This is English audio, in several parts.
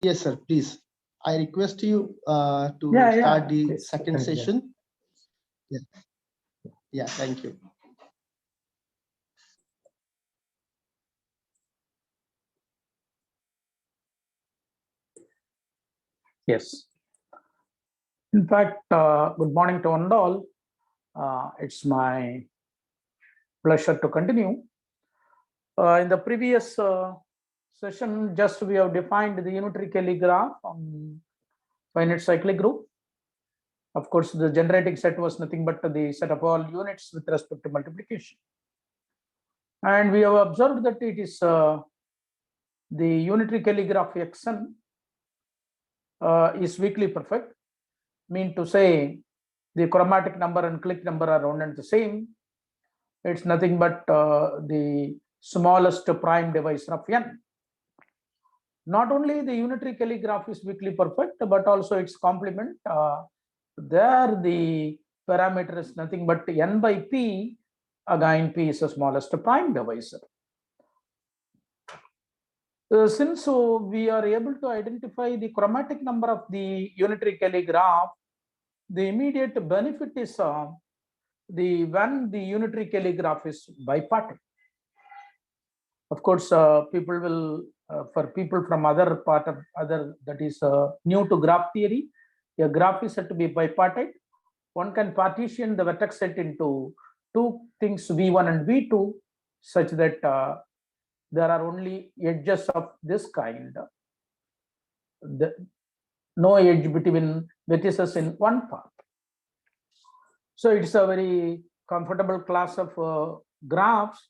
Yes, sir. Please, I request you to Yeah, start the please second continue. session. Yeah. Yeah. Thank you. Yes. In fact, good morning to one and all. It's my pleasure to continue. In the previous session, just we have defined the unitary Kelly graph on finite cyclic group. Of course, the generating set was nothing but the set of all units with respect to multiplication. And we have observed that it is the unitary Kelly graph Xn is weakly perfect, mean to say the chromatic number and clique number are one and the same. It's nothing but the smallest prime divisor of n. Not only the unitary Kelly graph is weakly perfect, but also its complement. There the parameter is nothing but n by p. Again, p is the smallest prime divisor. Since we are able to identify the chromatic number of the unitary Kelly graph, the immediate benefit is when the unitary Kelly graph is bipartite. Of course, people will, for people from other part of other that is new to graph theory, a graph is said to be bipartite. One can partition the vertex set into two things, V1 and V2, such that there are only edges of this kind. No edge between vertices in one path. So it's a very comfortable class of graphs,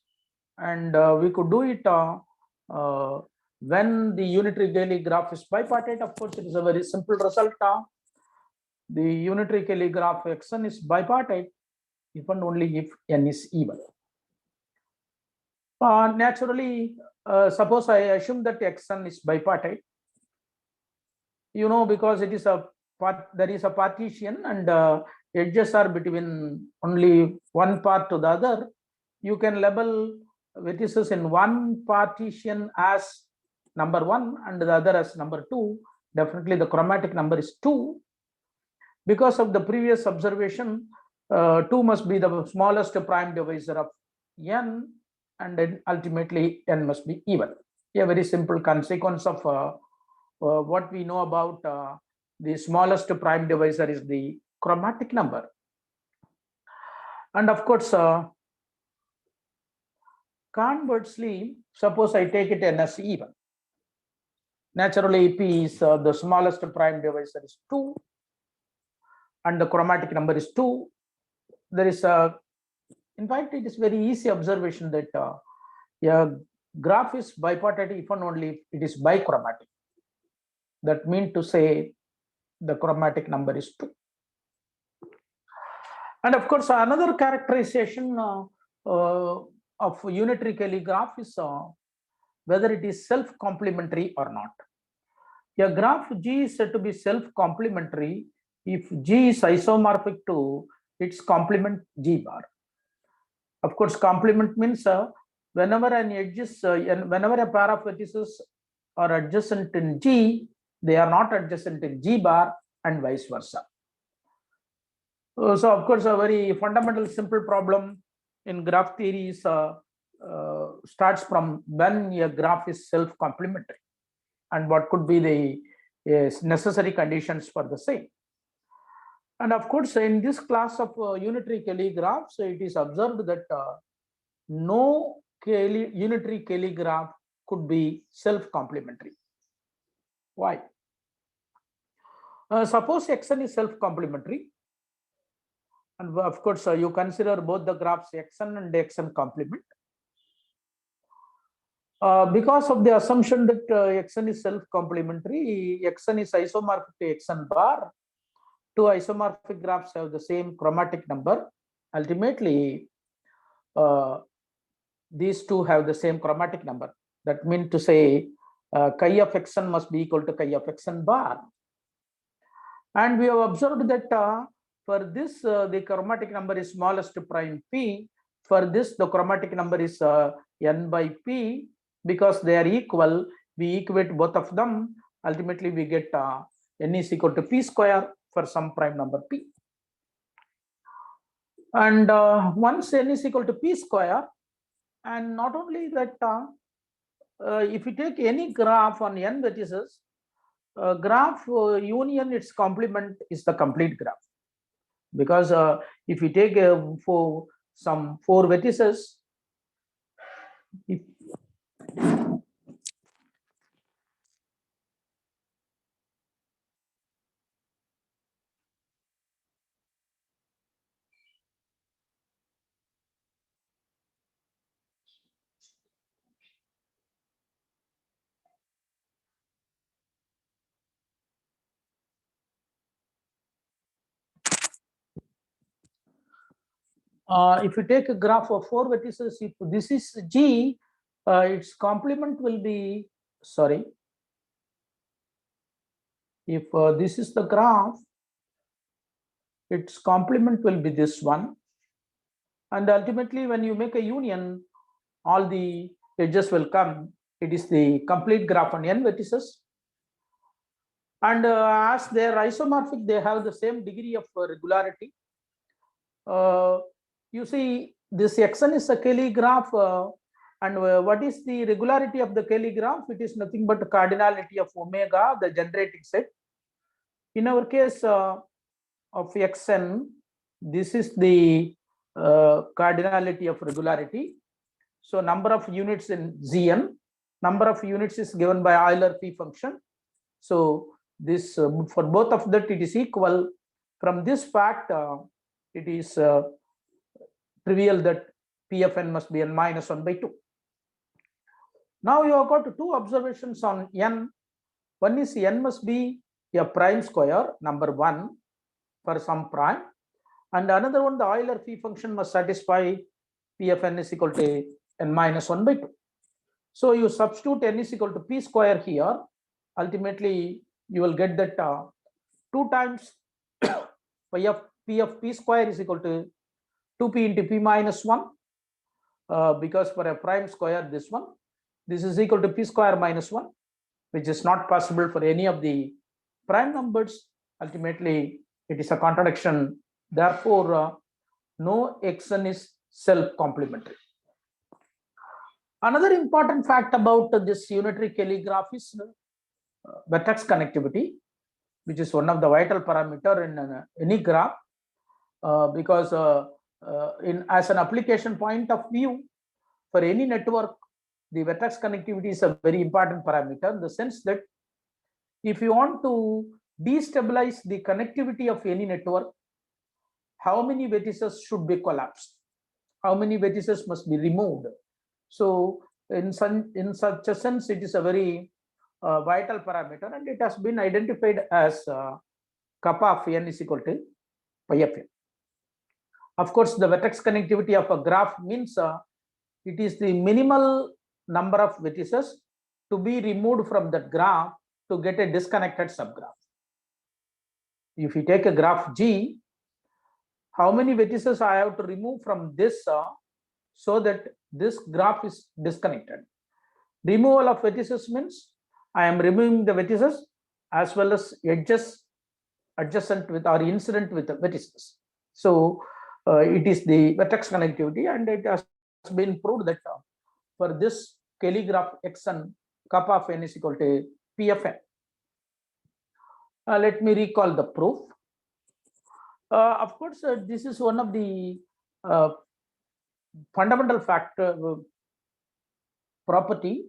and we could do it when the unitary Cayley graph is bipartite. Of course, it is a very simple result. The unitary Cayley graph Xn is bipartite if and only if n is even. Naturally, suppose I assume that Xn is bipartite, because it is a part, there is a partition and edges are between only one part to the other, you can label vertices in one partition as number 1 and the other as number 2. Definitely the chromatic number is 2. Because of the previous observation, 2 must be the smallest prime divisor of n, and then ultimately n must be even. A very simple consequence of what we know about the smallest prime divisor is the chromatic number. And of course, conversely, suppose I take it n as even. Naturally, p is the smallest prime divisor is 2, and the chromatic number is 2. There is a, in fact, it is very easy observation that a graph is bipartite if and only if it is bichromatic. That means to say the chromatic number is 2. And of course, another characterization of unitary Cayley graph is whether it is self-complementary or not. A graph G is said to be self-complementary if G is isomorphic to its complement G bar. Of course, complement means whenever an edge is, whenever a pair of vertices are adjacent in G, they are not adjacent in G bar, and vice versa. So of course, a very fundamental simple problem in graph theory is, starts from when a graph is self-complementary and what could be the necessary conditions for the same. And of course, in this class of unitary Cayley graphs, it is observed that no unitary Cayley graph could be self-complementary. Why? Suppose Xn is self-complementary, and of course, you consider both the graphs Xn and Xn complement. Because of the assumption that Xn is self-complementary, Xn is isomorphic to Xn bar. Two isomorphic graphs have the same chromatic number. Ultimately, these two have the same chromatic number. That means to say, chi of Xn must be equal to chi of Xn bar. And we have observed that for this, the chromatic number is smallest prime p. For this, the chromatic number is n by p. Because they are equal, we equate both of them. ultimately we get n is equal to p square for some prime number p. And once n is equal to p square, and not only that, if you take any graph on n vertices, graph union its complement is the complete graph. Because if you take for some 4 vertices, if you take a graph of 4 vertices, if this is G, its complement will be, sorry, if this is the graph, its complement will be this one. And ultimately, when you make a union, all the edges will come. It is the complete graph on n vertices. And as they are isomorphic, they have the same degree of regularity. You see, this xn is a Cayley graph. And what is the regularity of the Cayley graph? It is nothing but the cardinality of omega, the generating set. In our case of xn, this is the cardinality of regularity. So number of units in Zn, number of units is given by Euler P function. So this for both of that it is equal. From this fact, it is trivial that P of n must be n minus 1 by 2. Now you have got 2 observations on n. One is n must be a prime square, number 1, for some prime. And another one, the Euler Phi function must satisfy P of n is equal to n minus 1 by 2. So you substitute n is equal to p square here. Ultimately, you will get that 2 times phi of p square is equal to 2p into p minus 1. Because for a prime square, this is equal to p square minus 1, which is not possible for any of the prime numbers. Ultimately, it is a contradiction. Therefore, no xn is self-complementary. Another important fact about this unitary Cayley graph is vertex connectivity, which is one of the vital parameter in any graph, because as an application point of view, for any network, the vertex connectivity is a very important parameter, in the sense that if you want to destabilize the connectivity of any network, how many vertices should be collapsed? How many vertices must be removed? So in such a sense, it is a very vital parameter, and it has been identified as kappa of n is equal to pi of n. Of course, the vertex connectivity of a graph means it is the minimal number of vertices to be removed from that graph to get a disconnected subgraph. If you take a graph G, how many vertices I have to remove from this so that this graph is disconnected? Removal of vertices means I am removing the vertices as well as edges adjacent with or incident with the vertices. So it is the vertex connectivity, and it has been proved that for this Cayley graph xn, kappa of n is equal to p of n. Let me recall the proof. Of course, this is one of the fundamental factor property,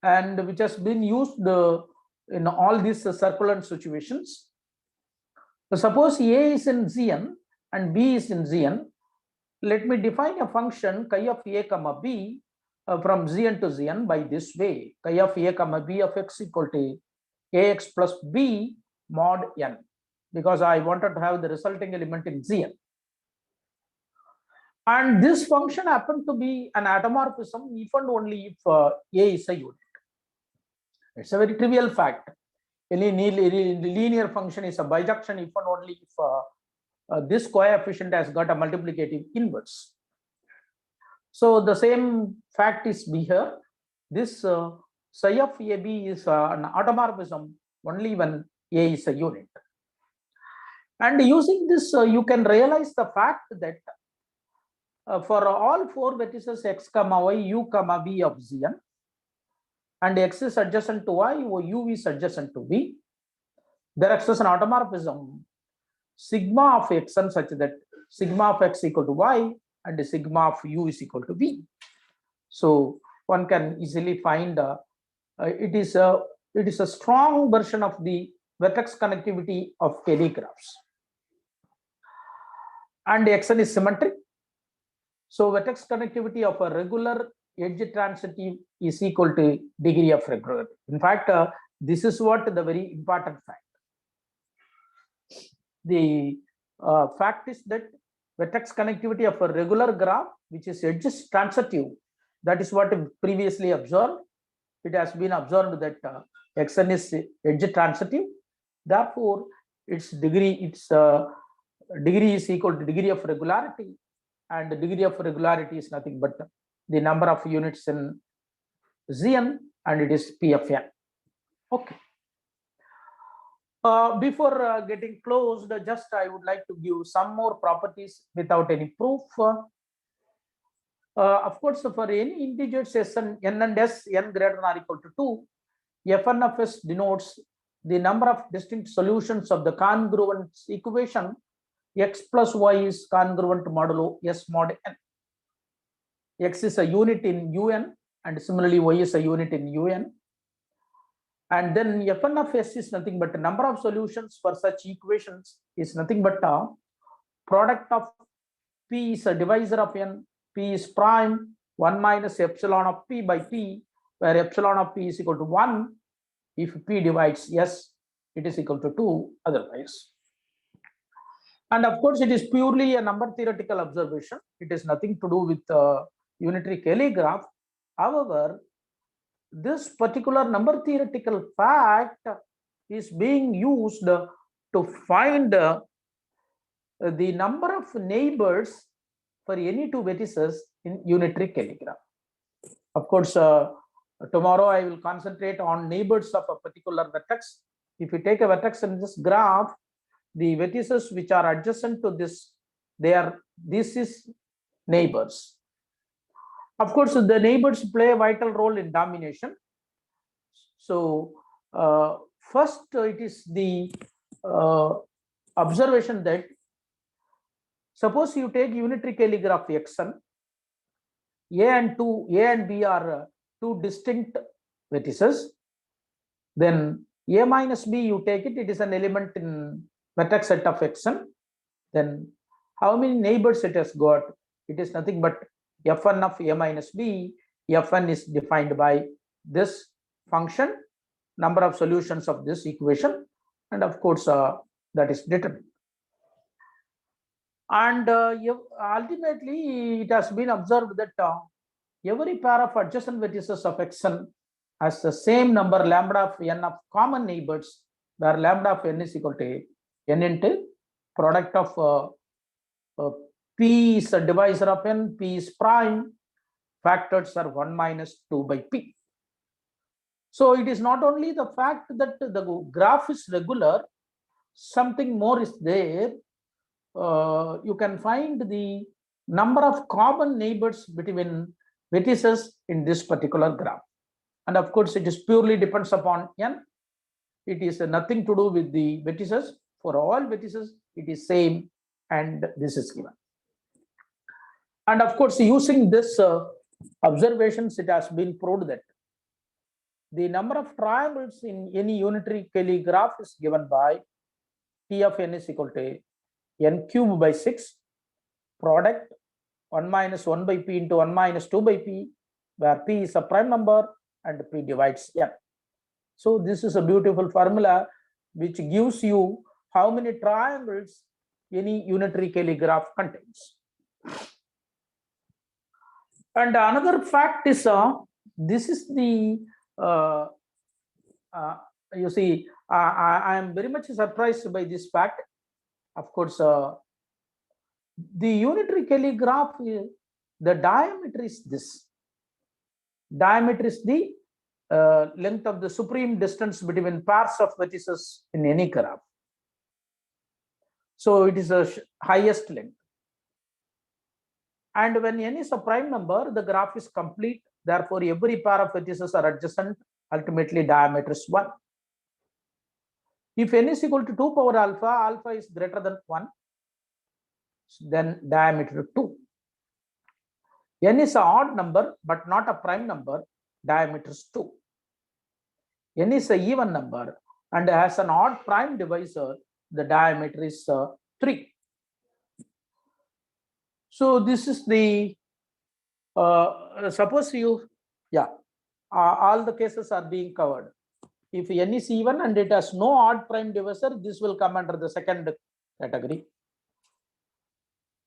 and which has been used in all these circulant situations. So suppose A is in Zn and B is in Zn. Let me define a function chi of A comma B from Zn to Zn by this way: chi of A comma B of x equal to Ax plus B mod n, because I wanted to have the resulting element in Zn. And this function happened to be an atomorphism if and only if A is a unit. It's a very trivial fact. Any linear function is a bijection if and only if this coefficient has got a multiplicative inverse. So the same fact is here. This psi of AB is an automorphism only when A is a unit. And using this, you can realize the fact that for all 4 vertices x comma y, u comma b of Zn, and x is adjacent to y or u is adjacent to b, there exists an automorphism sigma of xn such that sigma of x equal to y and sigma of u is equal to b. So one can easily find it is a strong version of the vertex connectivity of Cayley graphs. And xn is symmetric. So vertex connectivity of a regular edge transitive is equal to degree of regularity. In fact, this is what the very important fact. The fact is that vertex connectivity of a regular graph, which is edge transitive, that is what previously observed. It has been observed that xn is edge transitive. Therefore, its degree is equal to degree of regularity, and the degree of regularity is nothing but the number of units in Zn, and it is P of n. Okay. Before getting closed, just I would like to give some more properties without any proof. Of course, for any integers n and s, n greater than or equal to 2, Fn of s denotes the number of distinct solutions of the congruence equation x plus y is congruent modulo s mod n. X is a unit in un, and similarly y is a unit in un. And then Fn of s is nothing but the number of solutions for such equations is nothing but a product of p is a divisor of n, p is prime 1 minus epsilon of p by p, where epsilon of p is equal to 1. If p divides s, it is equal to 2 otherwise. And of course, it is purely a number theoretical observation. It is nothing to do with unitary Cayley graph. However, this particular number theoretical fact is being used to find the number of neighbors for any 2 vertices in unitary Cayley graph. Of course, tomorrow I will concentrate on neighbors of a particular vertex. If you take a vertex in this graph, the vertices which are adjacent to this, this is neighbors. Of course, the neighbors play a vital role in domination. So first, it is the observation that suppose you take unitary Cayley graph xn, A and B are 2 distinct vertices. Then A minus B, you take it, it is an element in vertex set of xn. Then how many neighbors it has got? It is nothing but Fn of A minus B. Fn is defined by this function, number of solutions of this equation, and of course that is determined. And ultimately, it has been observed that every pair of adjacent vertices of xn has the same number lambda of n of common neighbors, where lambda of n is equal to n into product of p is a divisor of n, p is prime, factors are 1 minus 2 by p. So it is not only the fact that the graph is regular, something more is there. You can find the number of common neighbors between vertices in this particular graph. And of course, it is purely depends upon n. It is nothing to do with the vertices. For all vertices, it is same, and this is given. And of course, using this observations, it has been proved that the number of triangles in any unitary Cayley graph is given by T of n is equal to n cube by 6, product 1 minus 1 by p into 1 minus 2 by p, where p is a prime number and p divides n. So this is a beautiful formula which gives you how many triangles any unitary Cayley graph contains. And another fact is this is the you see, I am very much surprised by this fact. Of course, the unitary Cayley graph, the diameter is this. Diameter is the length of the supreme distance between pairs of vertices in any graph. So it is a highest length. And when n is a prime number, the graph is complete. Therefore, every pair of vertices are adjacent. Ultimately, diameter is 1. If n is equal to 2 power alpha, alpha is greater than 1, then diameter 2. N is an odd number, but not a prime number, diameter is 2. N is an even number and has an odd prime divisor, the diameter is 3. So this is the, suppose you, all the cases are being covered. If n is even and it has no odd prime divisor, this will come under the second category.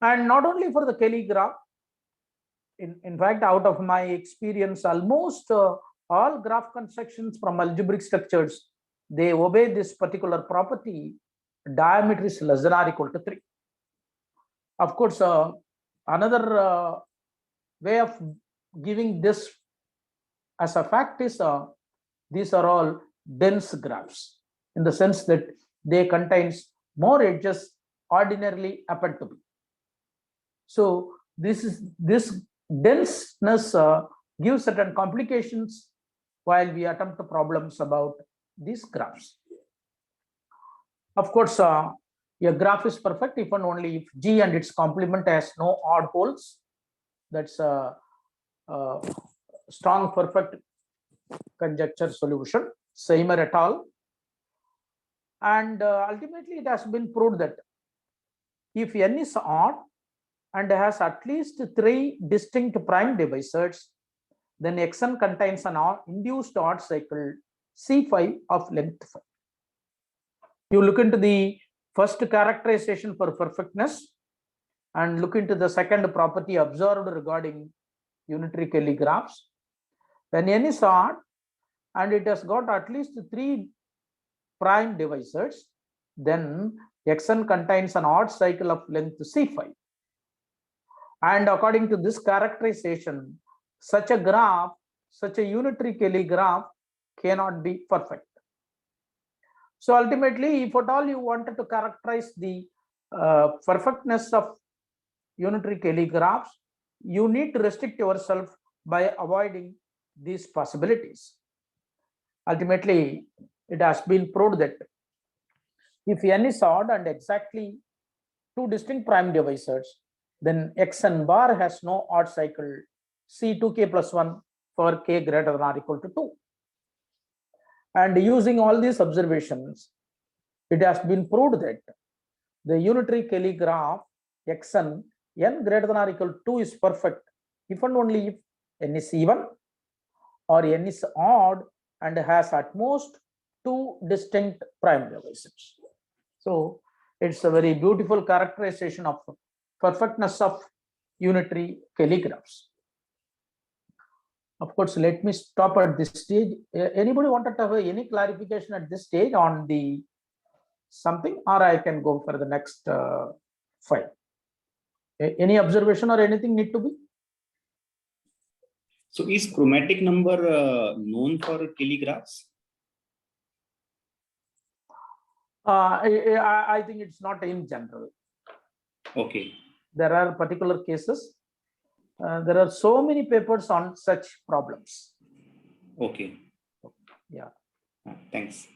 And not only for the Kelly graph, in fact, out of my experience, almost all graph constructions from algebraic structures, they obey this particular property, diameter is less than or equal to 3. Of course, another way of giving this as a fact is these are all dense graphs in the sense that they contains more edges ordinarily happen to be. So this denseness gives certain complications while we attempt problems about these graphs. Of course, a graph is perfect if and only if G and its complement has no odd poles. That's a strong perfect conjecture solution, Seymour et al. And ultimately, it has been proved that if n is odd and has at least 3 distinct prime divisors, then Xn contains an induced odd cycle C5 of length 5. You look into the first characterization for perfectness and look into the second property observed regarding unitary Kelly graphs. When n is odd and it has got at least 3 prime divisors, then Xn contains an odd cycle of length C5. And according to this characterization, such a graph, such a unitary Kelly graph cannot be perfect. So ultimately, if at all you wanted to characterize the perfectness of unitary Kelly graphs, you need to restrict yourself by avoiding these possibilities. Ultimately, it has been proved that if n is odd and exactly 2 distinct prime divisors, then Xn bar has no odd cycle C2k plus 1 for k greater than or equal to 2. And using all these observations, it has been proved that the unitary Kelly graph Xn n greater than or equal to 2 is perfect if and only if n is even or n is odd and has at most 2 distinct prime divisors. So it's a very beautiful characterization of perfectness of unitary Kelly graphs. Of course, let me stop at this stage. Anybody wanted to have any clarification at this stage on the something, or I can go for the next file? Any observation or anything need to be? So is chromatic number known for Kelly graphs? I think it's not in general. Okay. There are particular cases. There are so many papers on such problems. Okay. Yeah. Thanks.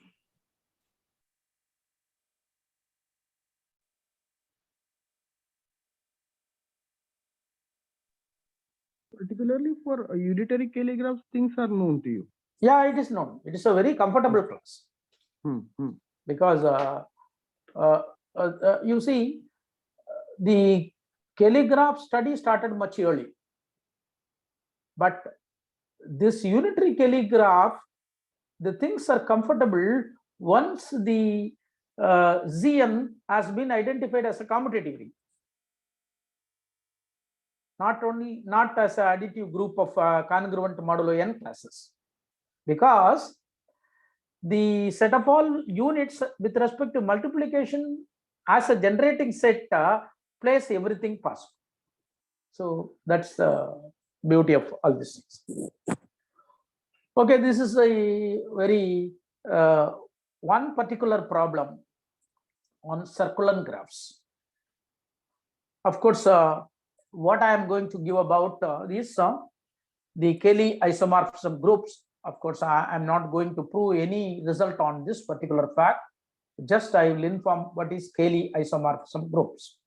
Particularly for unitary Kelly graphs, things are known to you. Yeah, it is known. It is a very comfortable class. Because you see, the Kelly graph study started much early. But this unitary Kelly graph, the things are comfortable once the Zn has been identified as a commutative ring. Not as an additive group of congruent modulo n classes. Because the set of all units with respect to multiplication as a generating set plays everything possible. So that's the beauty of all these things. Okay, this is a very one particular problem on circular graphs. Of course, what I am going to give about is the Cayley isomorphism groups. Of course, I am not going to prove any result on this particular fact. Just I will inform what is Cayley isomorphism groups.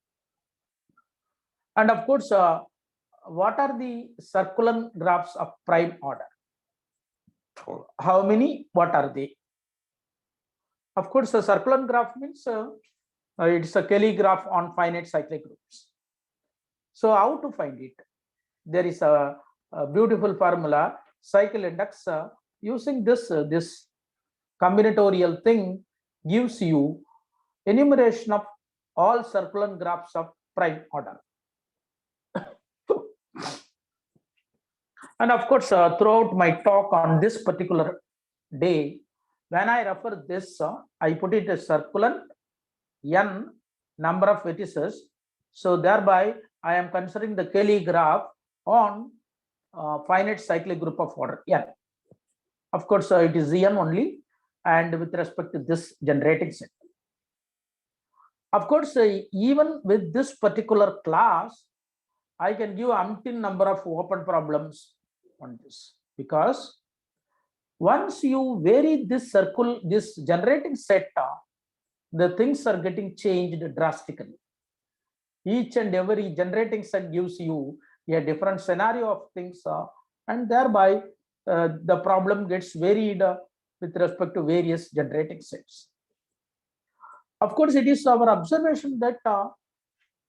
And of course, what are the circular graphs of prime order? How many? What are they? Of course, a circular graph means it's a Cayley graph on finite cyclic groups. So how to find it? There is a beautiful formula, cycle index. Using this combinatorial thing gives you enumeration of all circular graphs of prime order. And of course, throughout my talk on this particular day, when I refer this, I put it as circular n number of vertices. So thereby, I am considering the Cayley graph on finite cyclic group of order n. Of course, it is n only, and with respect to this generating set. Of course, even with this particular class, I can give umpteen number of open problems on this, because once you vary this this generating set, the things are getting changed drastically. Each and every generating set gives you a different scenario of things, and thereby the problem gets varied with respect to various generating sets. Of course, it is our observation that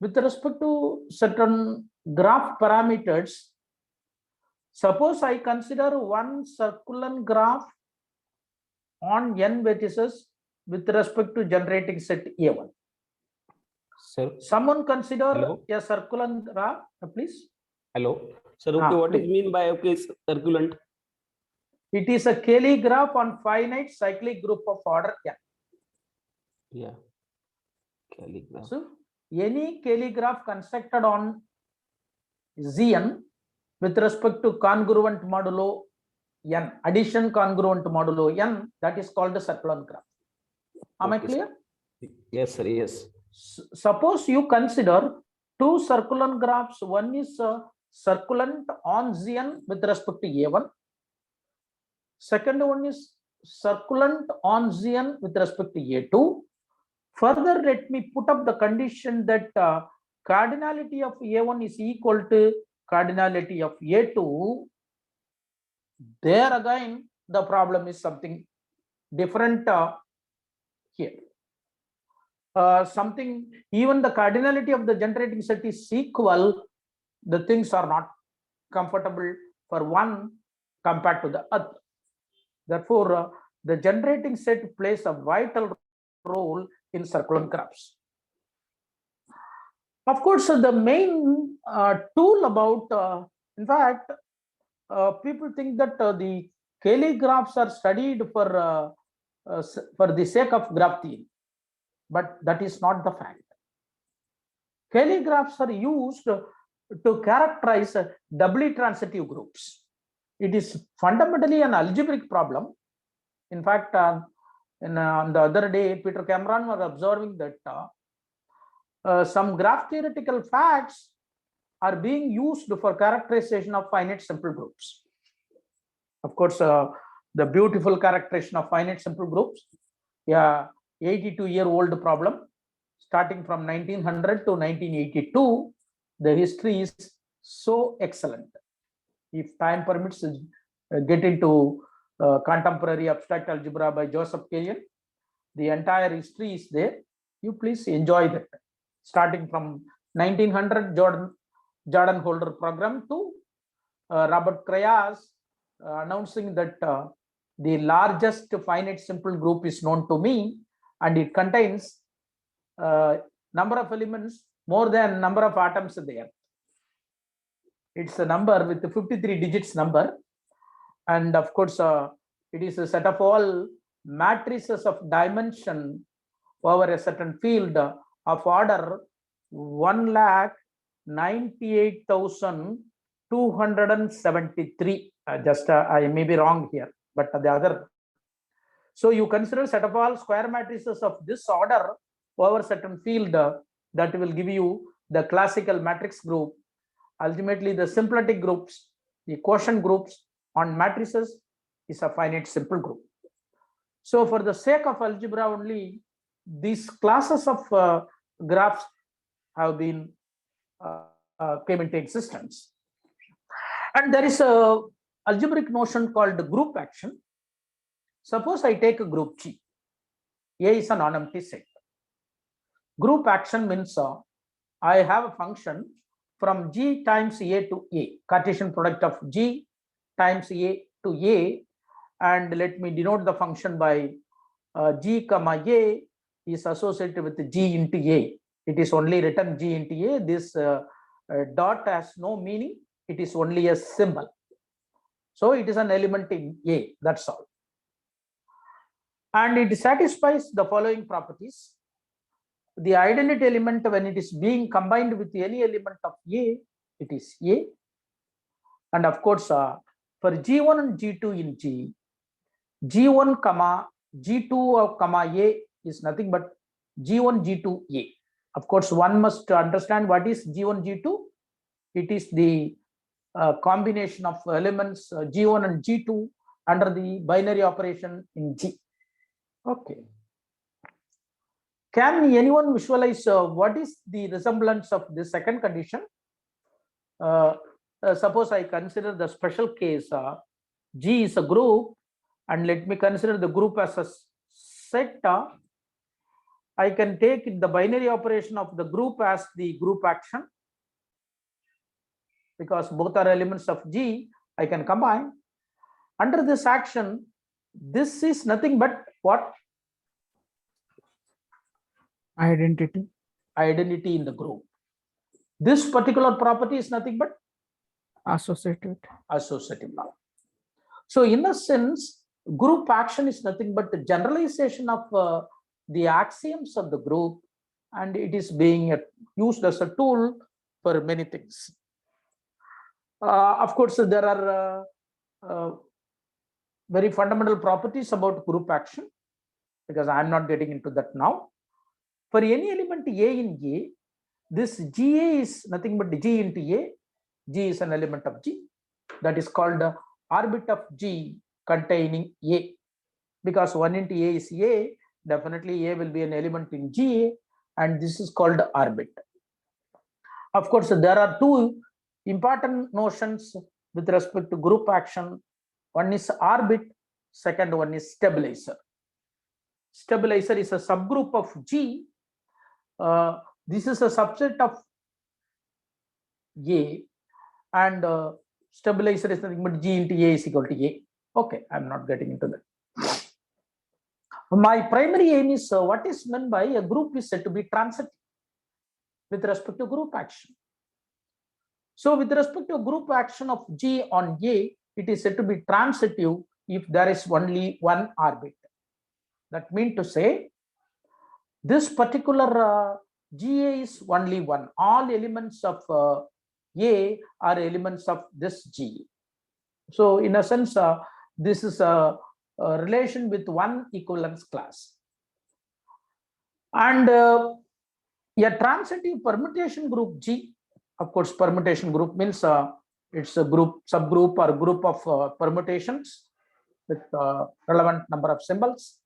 with respect to certain graph parameters, suppose I consider one circular graph on n vertices with respect to generating set A1. Sir, Someone consider hello? a circular graph, please. Hello, sir. Okay, what please. is mean by circulant? It is a Cayley graph on finite cyclic group of order n. Yeah, Cayley graph. So any Cayley graph constructed on Zn with respect to congruent modulo n, addition congruent modulo n, that is called a circular graph. Am I clear? Yes, sir. Yes. Suppose you consider two circular graphs. One is circulant on Zn with respect to A1. Second one is circulant on Zn with respect to A2. Further, let me put up the condition that cardinality of A1 is equal to cardinality of A2. There again, the problem is something different here. Something, even the cardinality of the generating set is equal, the things are not comfortable for one compared to the other. Therefore, the generating set plays a vital role in circular graphs. Of course, the main tool about, in fact, people think that the Cayley graphs are studied for the sake of graph theory, but that is not the fact. Cayley graphs are used to characterize doubly transitive groups. It is fundamentally an algebraic problem. In fact, on the other day, Peter Cameron was observing that some graph theoretical facts are being used for characterization of finite simple groups. Of course, the beautiful characterization of finite simple groups, 82-year-old problem, starting from 1900 to 1982, the history is so excellent. If time permits, get into contemporary abstract algebra by Joseph Kagan. The entire history is there. You please enjoy that. Starting from 1900 Jordan Holder program to Robert Krayas announcing that the largest finite simple group is known to me, and it contains number of elements more than number of atoms there. It's a number with 53 digits number, and of course it is a set of all matrices of dimension over a certain field of order 1,98,273. I may be wrong here, but the other. So you consider set of all square matrices of this order over certain field that will give you the classical matrix group. Ultimately, the symplectic groups, the quotient groups on matrices is a finite simple group. So for the sake of algebra only, these classes of graphs have been came into existence. And there is a algebraic notion called group action. Suppose I take a group G. A is a non-empty set. Group action means I have a function from G times A to A, Cartesian product of G times A to A, and let me denote the function by G comma A is associated with G into A. It is only written G into A. This dot has no meaning. It is only a symbol. So it is an element in A, that's all. And it satisfies the following properties. The identity element, when it is being combined with any element of A, it is A. And of course, for G1 and G2 in G, G1 comma G2 comma A is nothing but G1 G2 A. Of course, one must understand what is G1 G2. It is the combination of elements G1 and G2 under the binary operation in G. Okay. Can anyone visualize what is the resemblance of the second condition? Suppose I consider the special case G is a group, and let me consider the group as a set. I can take the binary operation of the group as the group action, because both are elements of G. I can combine. Under this action, this is nothing but what? Identity. Identity in the group. This particular property is nothing but Associative. associative law. So in a sense, group action is nothing but the generalization of the axioms of the group, and it is being used as a tool for many things. Of course, there are very fundamental properties about group action, because I am not getting into that now. For any element A in A, this GA is nothing but G into A. G is an element of G. That is called orbit of G containing A. Because 1 into A is A, definitely A will be an element in GA, and this is called orbit. Of course, there are two important notions with respect to group action. One is orbit, second one is stabilizer. Stabilizer is a subgroup of G. This is a subset of A, and stabilizer is nothing but G into A is equal to A. Okay, I'm not getting into that. My primary aim is what is meant by a group is said to be transitive with respect to group action. So with respect to group action of G on A, it is said to be transitive if there is only one orbit. That means to say, this particular GA is only one. All elements of A are elements of this G. So in a sense, this is a relation with one equivalence class. And a transitive permutation group G, of course, permutation group means it's a group, subgroup, or group of permutations with relevant number of symbols.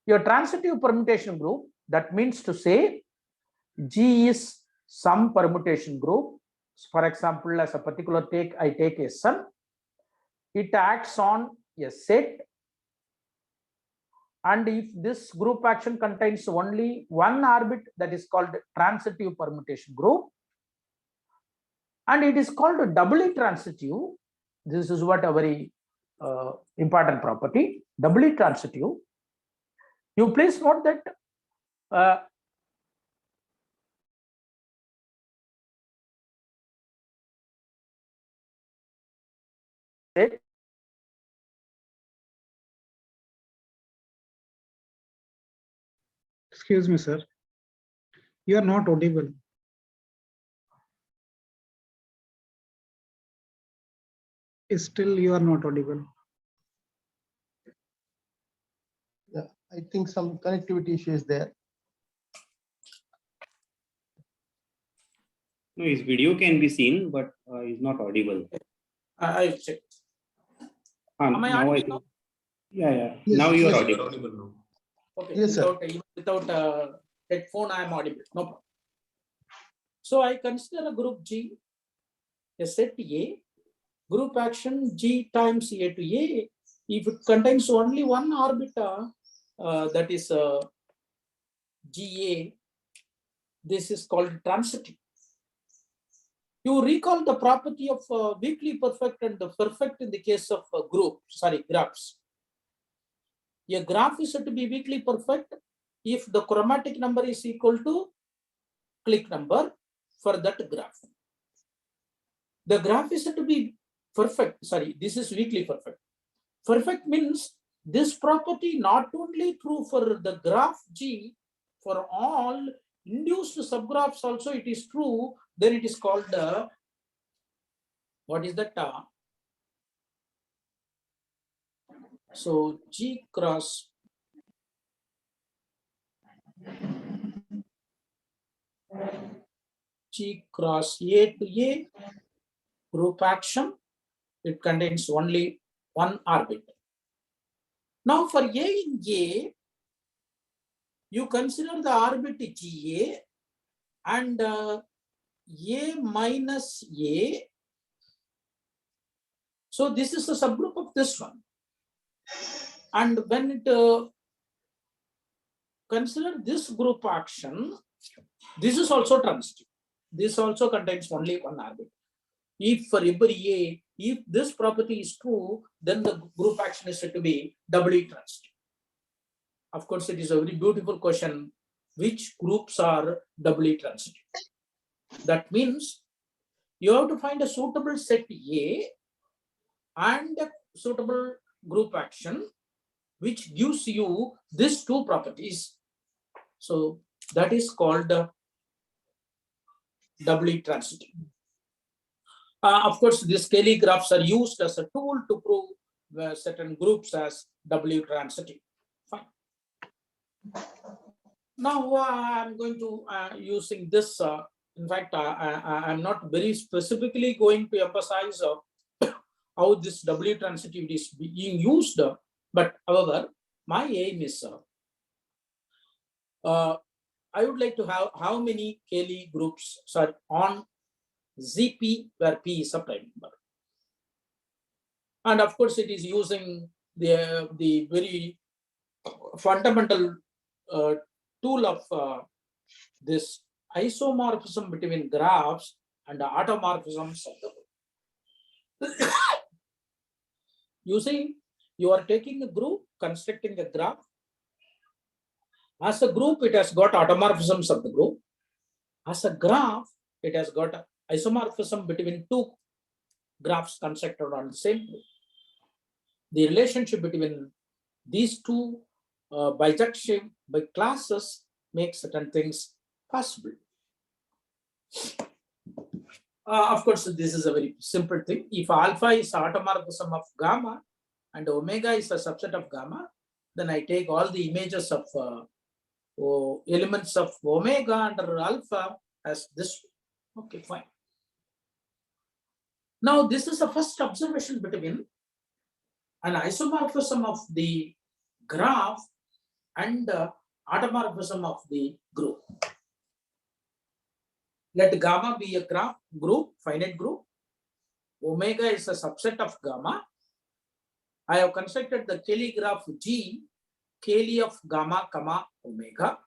Your transitive permutation group, that means to say G is some permutation group. For example, as a particular I take a sun. It acts on a set, and if this group action contains only one orbit, that is called transitive permutation group, and it is called doubly transitive. This is what a very important property, doubly transitive. You please note that Excuse me, sir. You are not audible. Still you are not audible. Yeah, I think some connectivity issue is there. No, his video can be seen, but he's not audible. I'll check. Am I Now I audible think, yeah. Yes, Now you are yes. audible. Okay, Yes, sir. even without headphone, I am audible. No problem. So I consider a group G, a set A, group action G times A to A. If it contains only one orbiter, that is GA, this is called transitive. You recall the property of weakly perfect and the perfect in the case of graphs. A graph is said to be weakly perfect if the chromatic number is equal to click number for that graph. The graph is said to be perfect. Sorry, this is weakly perfect. Perfect means this property not only true for the graph G, for all induced subgraphs also it is true. Then it is called what is that? So G cross A to A group action, it contains only one orbit. Now for A in A, you consider the orbit GA and A minus A. So this is a subgroup of this one. And when it consider this group action, this is also transitive. This also contains only one orbit. If for every A, if this property is true, then the group action is said to be doubly transitive. Of course, it is a very beautiful question. Which groups are doubly transitive? That means you have to find a suitable set A and a suitable group action which gives you these two properties. So that is called doubly transitive. Of course, these Cayley graphs are used as a tool to prove certain groups as doubly transitive. Fine. Now I'm going to using this. In fact, I'm not very specifically going to emphasize how this doubly transitivity is being used. But however, my aim is I would like to have how many Cayley groups are on ZP where P is a prime number. And of course, it is using the very fundamental tool of this isomorphism between graphs and the automorphisms of the group. You see, you are taking a group, constructing a graph. As a group, it has got automorphisms of the group. As a graph, it has got isomorphism between two graphs constructed on the same group. The relationship between these two bijection by classes makes certain things possible. Of course, this is a very simple thing. If alpha is automorphism of gamma and omega is a subset of gamma, then I take all the images of elements of omega under alpha as this. Okay, fine. Now, this is the first observation between an isomorphism of the graph and automorphism of the group. Let gamma be a graph group, finite group. Omega is a subset of gamma. I have constructed the Cayley graph G, Cayley of gamma, comma, omega.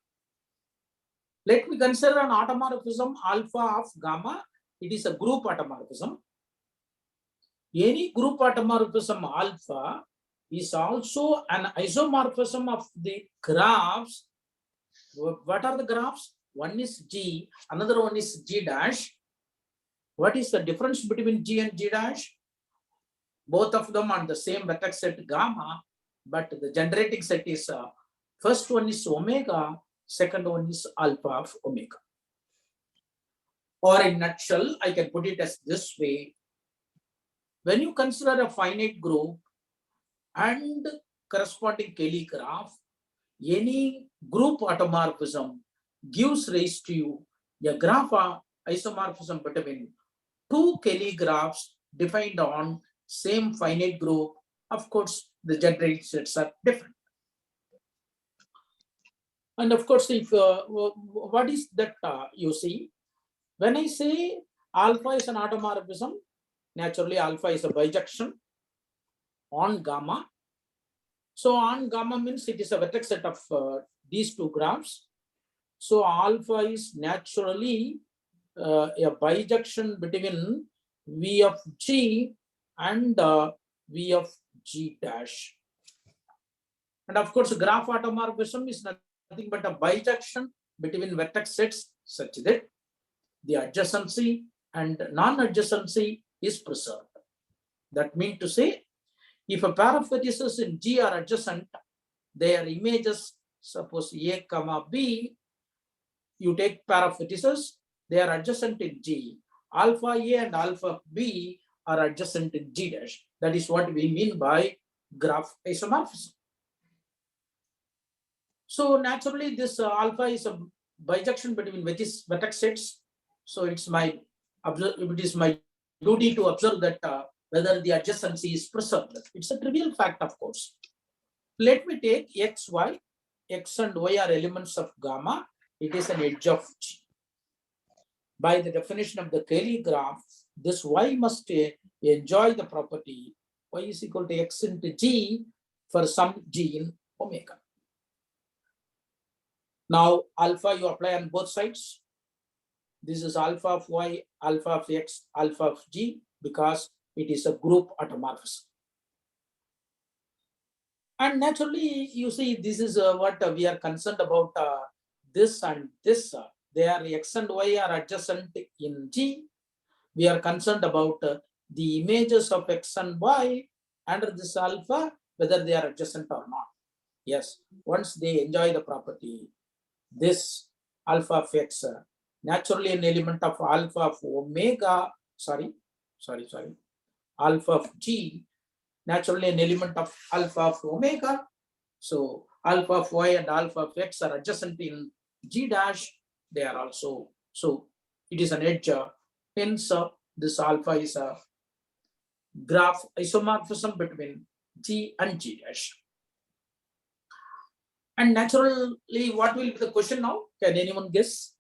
Let me consider an automorphism alpha of gamma. It is a group automorphism. Any group automorphism alpha is also an isomorphism of the graphs. What are the graphs? One is G, another one is G dash. What is the difference between G and G dash? Both of them on the same vertex set gamma, but the generating set is first one is omega, second one is alpha of omega. Or in nutshell, I can put it as this way. when you consider a finite group and corresponding Cayley graph, any group automorphism gives rise to you a graph isomorphism between two Cayley graphs defined on same finite group. Of course, the generated sets are different. And of course, if what is that you see? When I say alpha is an automorphism, naturally alpha is a bijection on gamma. So on gamma means it is a vertex set of these two graphs. So alpha is naturally a bijection between V of G and V of G dash. And of course, graph automorphism is nothing but a bijection between vertex sets such that the adjacency and non-adjacency is preserved. That means to say, if a pair of vertices in G are adjacent, their images, suppose A comma B, you take pair of vertices, they are adjacent in G. Alpha A and alpha B are adjacent in G dash. That is what we mean by graph isomorphism. So naturally, this alpha is a bijection between vertex sets. So it is my duty to observe that whether the adjacency is preserved. It's a trivial fact, of course. Let me take X, Y. X and Y are elements of gamma. It is an edge of G. By the definition of the Cayley graph, this Y must enjoy the property Y is equal to X into G for some G in omega. Now, alpha you apply on both sides. This is alpha of Y, alpha of X, alpha of G, because it is a group automorphism. And naturally, you see, this is what we are concerned about, this and this. They are X and Y are adjacent in G. We are concerned about the images of X and Y under this alpha, whether they are adjacent or not. Yes, once they enjoy the property, this alpha of X, naturally an element of alpha of omega, alpha of G, naturally an element of alpha of omega. So alpha of Y and alpha of X are adjacent in G dash. They are also, so it is an edge. Hence, this alpha is a graph isomorphism between G and G dash. And naturally, what will be the question now? Can anyone guess?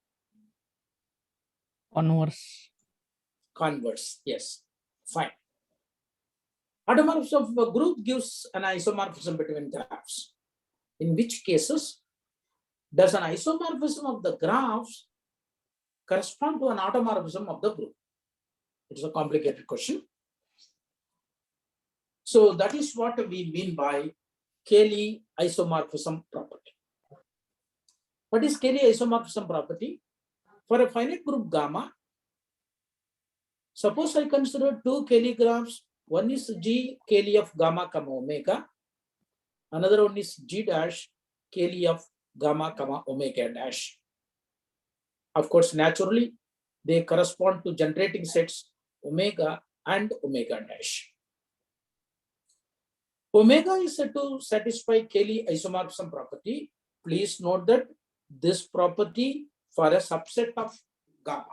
Converse. Converse, yes. Fine. Automorphism of a group gives an isomorphism between graphs. In which cases does an isomorphism of the graphs correspond to an automorphism of the group? It's a complicated question. So that is what we mean by Cayley isomorphism property. What is Cayley isomorphism property? For a finite group gamma, suppose I consider two Cayley graphs. One is G Cayley of gamma comma omega. Another one is G dash Cayley of gamma comma omega dash. Of course, naturally, they correspond to generating sets omega and omega dash. Omega is said to satisfy Cayley isomorphism property. Please note that this property for a subset of gamma.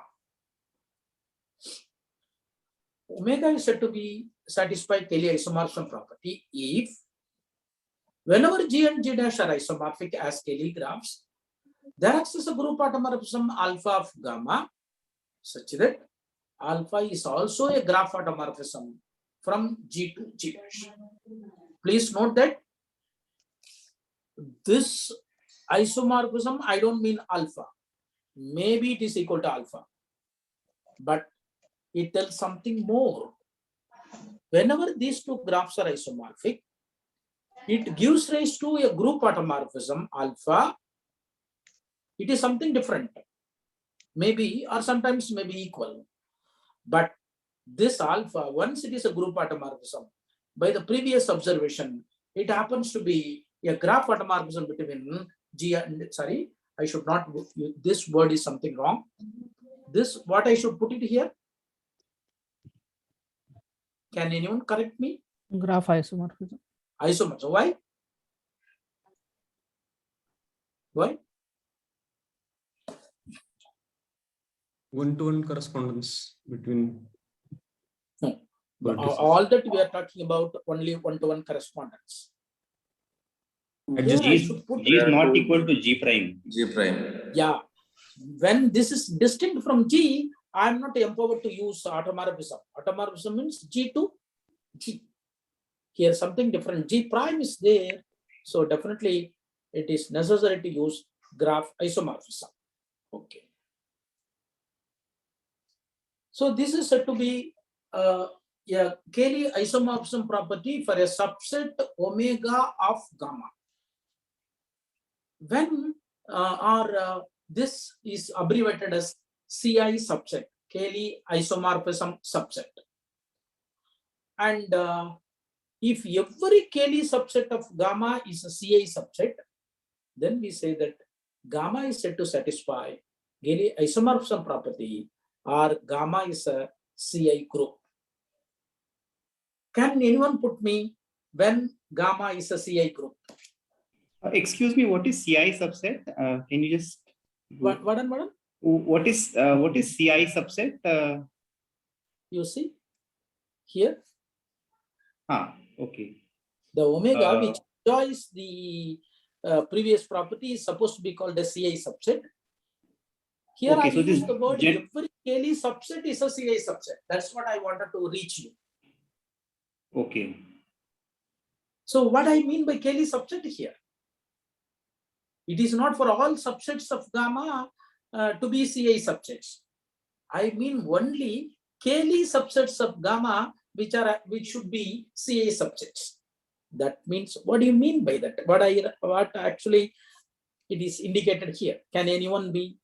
Omega is said to be satisfy Cayley isomorphism property if whenever G and G dash are isomorphic as Cayley graphs, there exists a group automorphism alpha of gamma such that alpha is also a graph automorphism from G to G dash. Please note that this isomorphism, I don't mean alpha. Maybe it is equal to alpha, but it tells something more. Whenever these two graphs are isomorphic, it gives rise to a group automorphism alpha. It is something different, maybe, or sometimes maybe equal. But this alpha, once it is a group automorphism, by the previous observation, it happens to be a graph automorphism between G and, sorry, I should not, this word is something wrong. This, what I should put it here? Can anyone correct me? Graph isomorphism. Isomorphism. Why? Why? One-to-one correspondence between. No. vertices. All that we are talking about only one-to-one correspondence. Adjust- Here I G should put, G is not equal to G prime. G prime. yeah, when this is distinct from G, I am not empowered to use automorphism. Automorphism means G to G. Here something different. G prime is there, so definitely it is necessary to use graph isomorphism. Okay. So this is said to be a Cayley isomorphism property for a subset omega of gamma. When this is abbreviated as CI subset, Cayley isomorphism subset. And if every Cayley subset of gamma is a CI subset, then we say that gamma is said to satisfy Cayley isomorphism property, or gamma is a CI group. Can anyone put me when gamma is a CI group? Excuse me, what is CI subset? Can you just What is CI subset? you see here? Okay. The omega which enjoys the previous property is supposed to be called a CI subset. Here Okay, I so use this the word gen- every Cayley subset is a CI subset. That's what I wanted to reach you. Okay. So what I mean by Cayley subset here? It is not for all subsets of gamma to be CI subsets. I mean only Cayley subsets of gamma which should be CI subsets. That means, what do you mean by that? What actually it is indicated here? Can anyone be?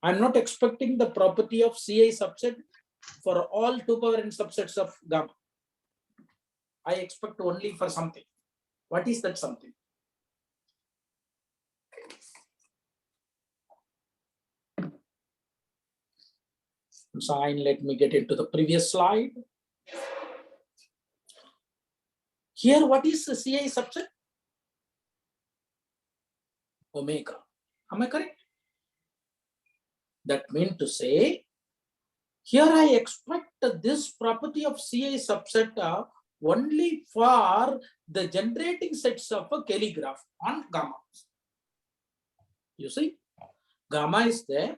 I'm not expecting the property of CI subset for all 2 power n subsets of gamma. I expect only for something. What is that something? Sign, let me get into the previous slide. Here, what is the CI subset? Omega. Am I correct? That means to say, here I expect this property of CI subset only for the generating sets of a Cayley graph on gamma. You see, gamma is there.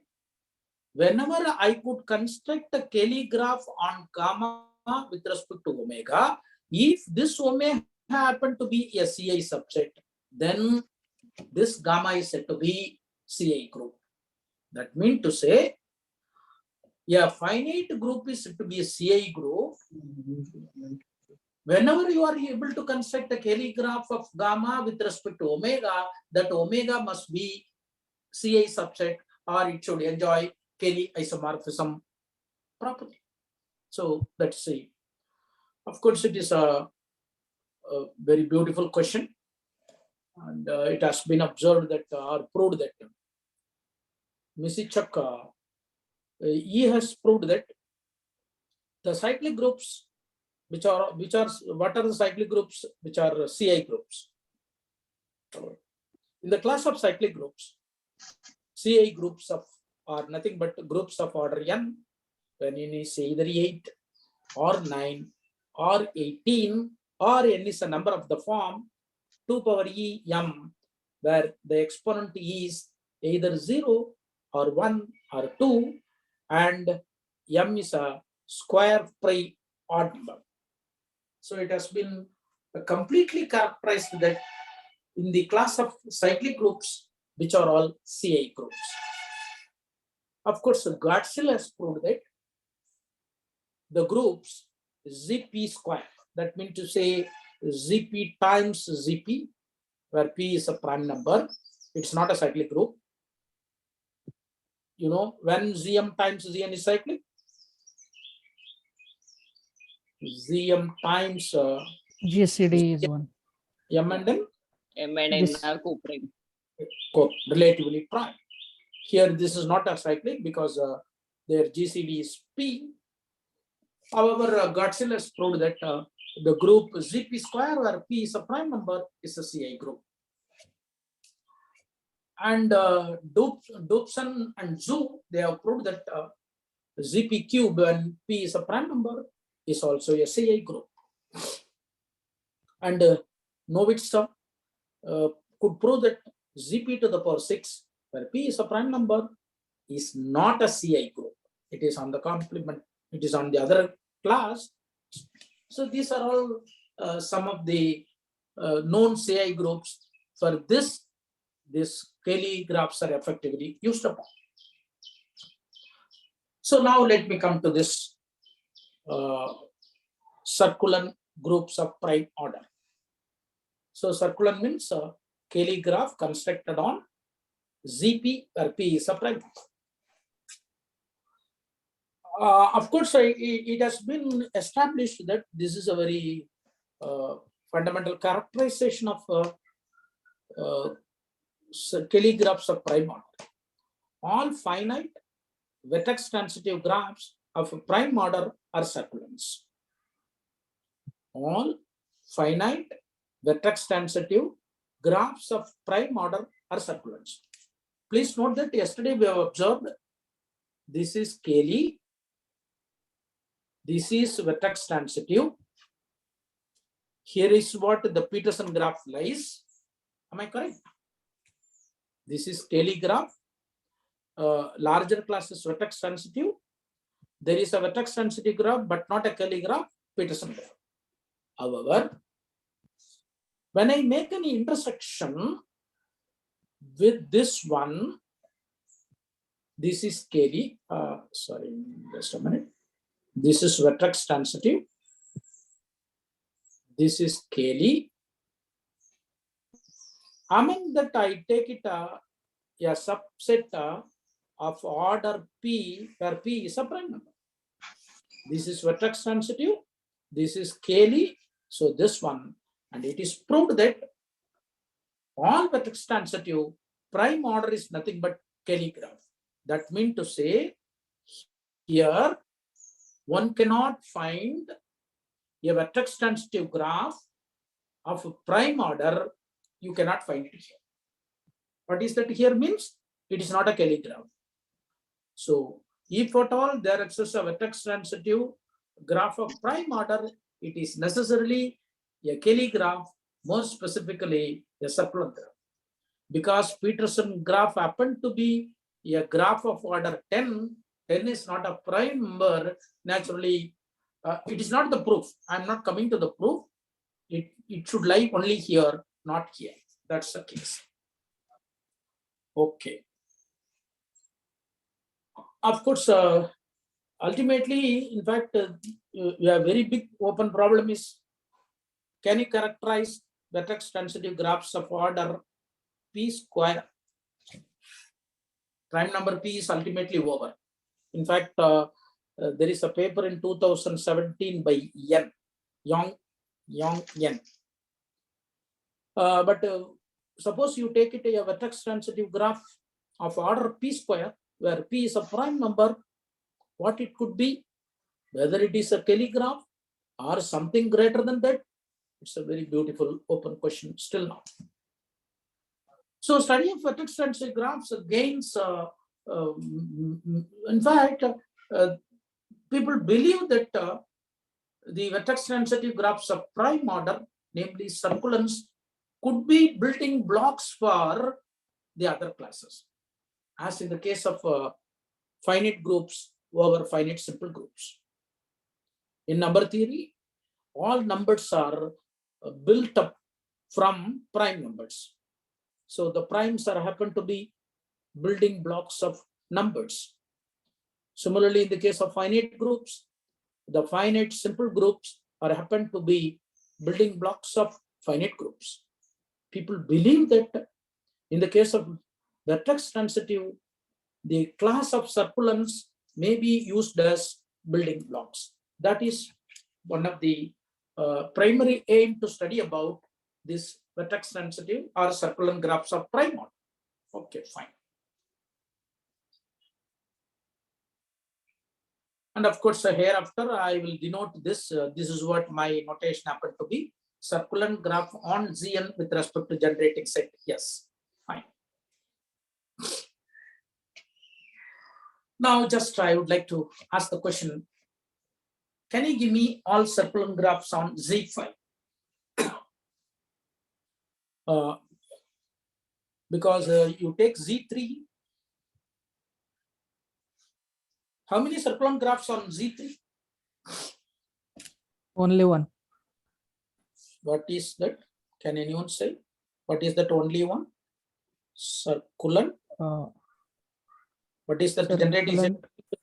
Whenever I could construct a Cayley graph on gamma with respect to omega, if this omega happen to be a CI subset, then this gamma is said to be CI group. That means to say, a finite group is said to be a CI group. Whenever you are able to construct a Cayley graph of gamma with respect to omega, that omega must be CI subset, or it should enjoy Cayley isomorphism property. So let's see. Of course, it is a very beautiful question, and it has been observed that or proved that Misichak he has proved that the cyclic groups what are the cyclic groups which are CI groups? In the class of cyclic groups, CI groups are nothing but groups of order n, when n is either 8 or 9 or 18, or n is a number of the form 2 power e m, where the exponent is either 0 or 1 or 2, and m is a square prime odd number. So it has been completely characterized that in the class of cyclic groups, which are all CI groups. Of course, Gottschall has proved that the groups ZP square, that means to say ZP times ZP, where P is a prime number, it's not a cyclic group. You know, when ZM times Zn is cyclic, ZM times GCD is 1. M and N M and N This- are co-prime. relatively prime. Here, this is not acyclic because their GCD is P. However, Godzilla has proved that the group ZP square, where P is a prime number, is a CI group. And Dobson and Zhu, they have proved that ZP cube, when P is a prime number, is also a CI group. And Novitsa could prove that ZP to the power 6, where P is a prime number, is not a CI group. It is on the complement, it is on the other class. So these are all some of the known CI groups for this. These Cayley graphs are effectively used upon. So now let me come to this circular groups of prime order. So circular means Cayley graph constructed on ZP, where P is a prime. Of course, it has been established that this is a very fundamental characterization of Cayley graphs of prime order. All finite vertex transitive graphs of prime order are circulants. All finite vertex transitive graphs of prime order are circulants. Please note that yesterday we have observed this is Cayley, this is vertex transitive. Here is what the Peterson graph lies. Am I correct? This is Cayley graph. Larger class is vertex sensitive. There is a vertex sensitive graph, but not a Cayley graph, Peterson graph. However, when I make any intersection with this one, this is Cayley. Sorry, just a minute. This is vertex sensitive. This is Cayley. I mean that I take it a subset of order P, where P is a prime number. This is vertex sensitive. This is Cayley. So this one, and it is proved that all vertex sensitive prime order is nothing but Cayley graph. That means to say, here one cannot find a vertex sensitive graph of prime order. You cannot find it here. What is that here means? It is not a Cayley graph. So if at all there exists a vertex sensitive graph of prime order, it is necessarily a Cayley graph, more specifically a circular graph. Because Peterson graph happened to be a graph of order 10, 10 is not a prime number, naturally, it is not the proof. I'm not coming to the proof. It should lie only here, not here. That's the case. Okay. Of course, ultimately, in fact, a very big open problem is, can you characterize vertex sensitive graphs of order P square? Prime number P is ultimately over. In fact, there is a paper in 2017 by Yong Yen. But suppose you take it a vertex sensitive graph of order P square, where P is a prime number, what it could be, whether it is a Cayley graph or something greater than that, it's a very beautiful open question still now. So study of vertex sensitive graphs gains, in fact, people believe that the vertex sensitive graphs of prime order, namely circulants, could be building blocks for the other classes, as in the case of finite groups over finite simple groups. In number theory, all numbers are built up from prime numbers. So the primes are happen to be building blocks of numbers. Similarly, in the case of finite groups, the finite simple groups are happen to be building blocks of finite groups. People believe that in the case of vertex sensitive, the class of circulants may be used as building blocks. That is one of the primary aim to study about this vertex sensitive or circulant graphs of prime order. Okay, fine. And of course, hereafter I will denote this. This is what my notation happened to be. Circulant graph on Zn with respect to generating set. Yes, fine. Now, just I would like to ask the question. Can you give me all circulant graphs on Z5? Because you take Z3. How many circulant graphs on Z3? Only one. What is that? Can anyone say? What is that only one? Circulant. What is that generating set?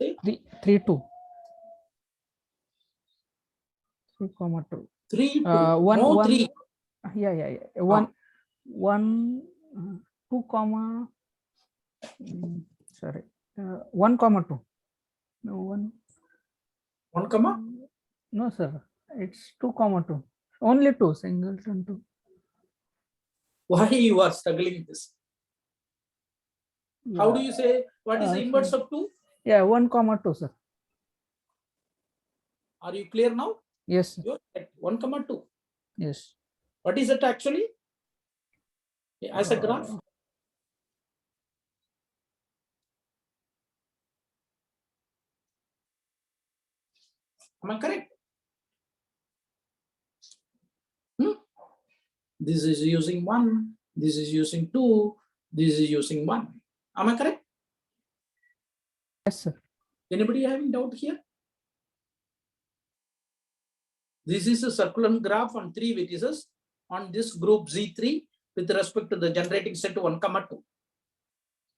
Circulant 3, 2. 3,2. 3, 2. One, No, one. 3. Yeah. One, 2 comma. Sorry. 1, 2. No, 1. 1 comma? No, sir. It's 2, 2. Only 2 singleton 2. Why you are struggling with this? How do you say? What is the inverse of 2? Yeah, 1, 2, sir. Are you clear now? Yes, sir. You're right. 1, 2. Yes. What is it actually? As a graph? Am I correct? This is using 1. This is using 2. This is using 1. Am I correct? Yes, sir. Anybody having doubt here? This is a circular graph on 3 vertices on this group Z3 with respect to the generating set 1, 2.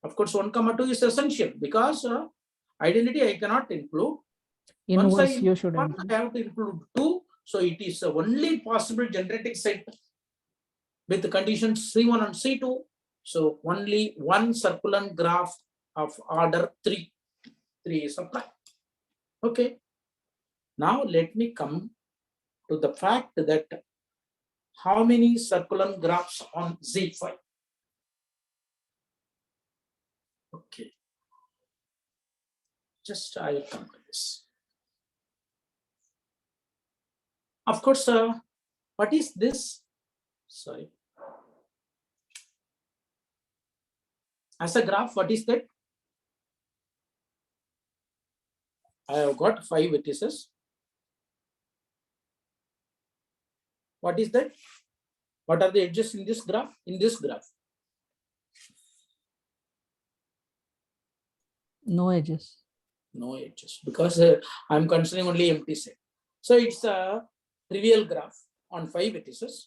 Of course, 1, 2 is essential because identity I cannot include. Once I Inverse you should include 1, include. I have to include 2. So it is the only possible generating set with the conditions C1 and C2. So only one circular graph of order 3. 3 is applied. Okay. Now let me come to the fact that how many circular graphs on Z5? Okay. Just I will come to this. Of course, what is this? Sorry. As a graph, what is that? I have got 5 vertices. What is that? What are the edges in this graph? In this graph, No edges. no edges because I'm considering only empty set. So it's a trivial graph on 5 vertices.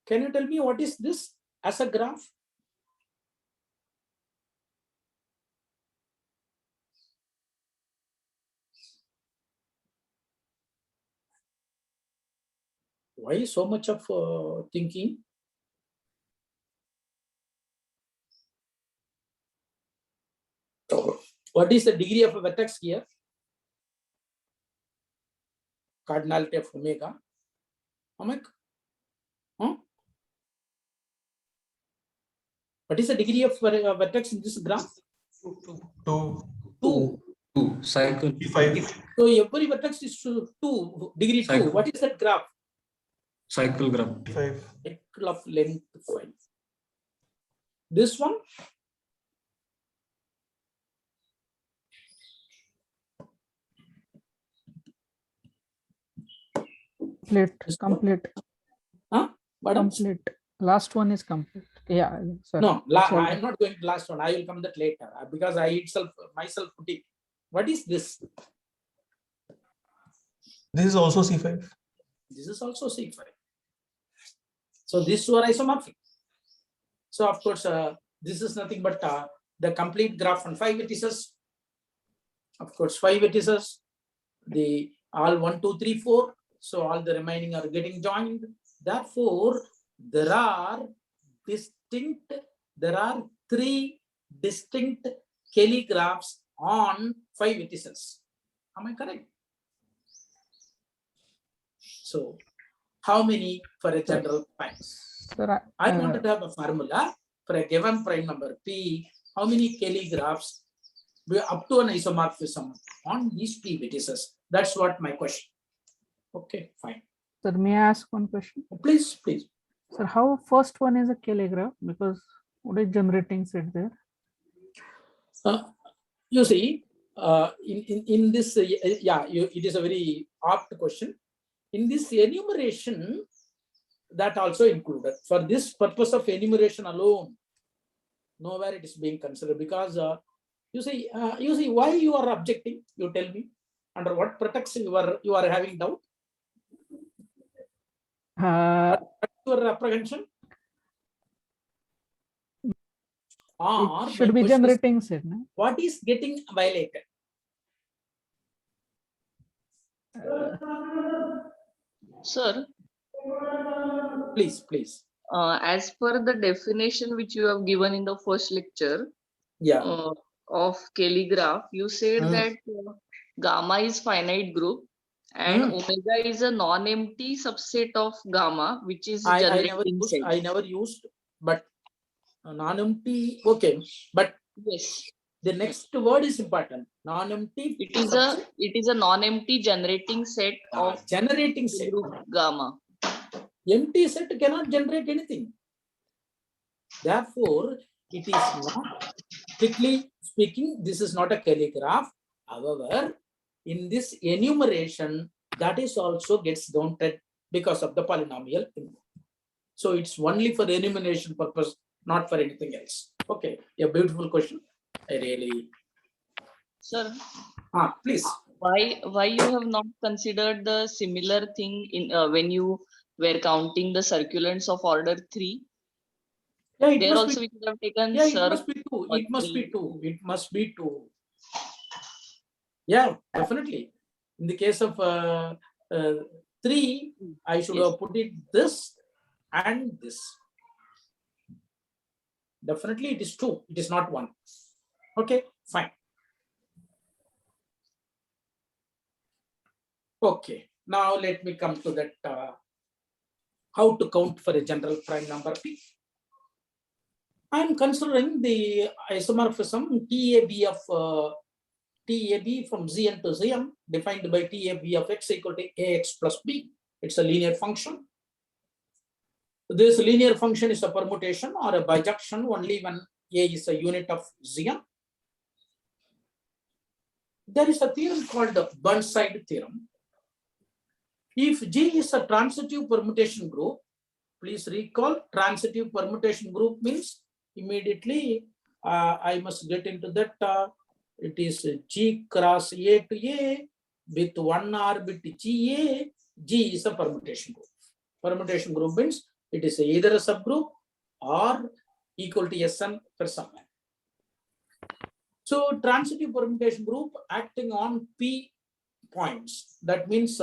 Can you tell me what is this as a graph? Why so much of thinking? What is the degree of a vertex here? Cardinality of omega. What is the degree of vertex in this graph? 2. Cycle 5. So every vertex is 2, degree 2. Cycle. What is that graph? Cycle graph. 5. Cycle of length 5. This one? Complete. Huh? What else? Complete. Last one is complete. Yeah. Sorry. No, That's all. I'm not going to last one. I will come that later because I myself put it. What is this? This is also C5. This is also C5. So these two are isomorphic. So of course, this is nothing but the complete graph on 5 vertices. Of course, 5 vertices. The all 1, 2, 3, 4. So all the remaining are getting joined. Therefore, there are 3 distinct Kelly graphs on 5 vertices. Am I correct? So how many for a general prime? Sir, I wanted to have a formula for a given prime number P. How many Kelly graphs up to an isomorphism on these p vertices. That's what my question. Okay, fine. Sir, may I ask one question? Please, please. Sir, how first one is a calligraph? Because what is generating set there? You see, in this, it is a very apt question. In this enumeration, that also included. For this purpose of enumeration alone, nowhere it is being considered, because you see why you are objecting. You tell me under what pretext you are having doubt. Your apprehension. It should be generating set. No? What is getting violated? Sir, Please. as per the definition which you have given in the first lecture Yeah. of calligraph, you said that gamma is finite group and omega is a non-empty subset of gamma, which is generating set. I never used, but non-empty. Okay, but Yes, the next word is important. Non-empty. it is a non-empty generating set of generating set. group gamma. Empty set cannot generate anything. Therefore, it is not, strictly speaking, this is not a calligraph. However, in this enumeration, that is also gets counted because of the polynomial. So it's only for enumeration purpose, not for anything else. Okay, a beautiful question. I really. Sir, please. Why you have not considered the similar thing in when you were counting the circulants of order 3? Yeah, there also we could have taken. Yeah, it must be 2. It must be 2. It must be 2. Yeah, definitely. In the case of 3, I should have put it this and this. Definitely, it is 2. It is not 1. Okay, fine. Okay, now let me come to that. How to count for a general prime number P. I am considering the isomorphism TAB of TAB from Zn to Zm defined by TAB of x equal to ax plus b. It's a linear function. This linear function is a permutation or a bijection only when A is a unit of Zn. There is a theorem called the Burnside theorem. If G is a transitive permutation group, please recall transitive permutation group means immediately I must get into that. It is G cross A to A with one orbit GA. G is a permutation group. Permutation group means it is either a subgroup or equal to Sn for some n. So transitive permutation group acting on P points. That means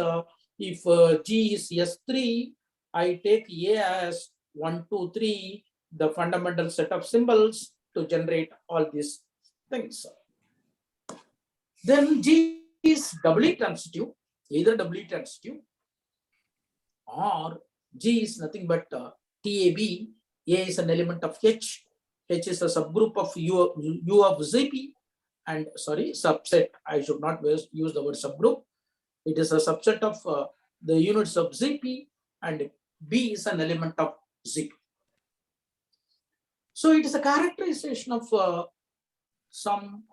if G is S3, I take A as 1, 2, 3, the fundamental set of symbols to generate all these things. Then G is doubly transitive, either doubly transitive or G is nothing but TAB. A is an element of H. H is a subgroup of U of ZP. And sorry, subset. I should not use the word subgroup. It is a subset of the units of ZP, and B is an element of ZP. So it is a characterization of some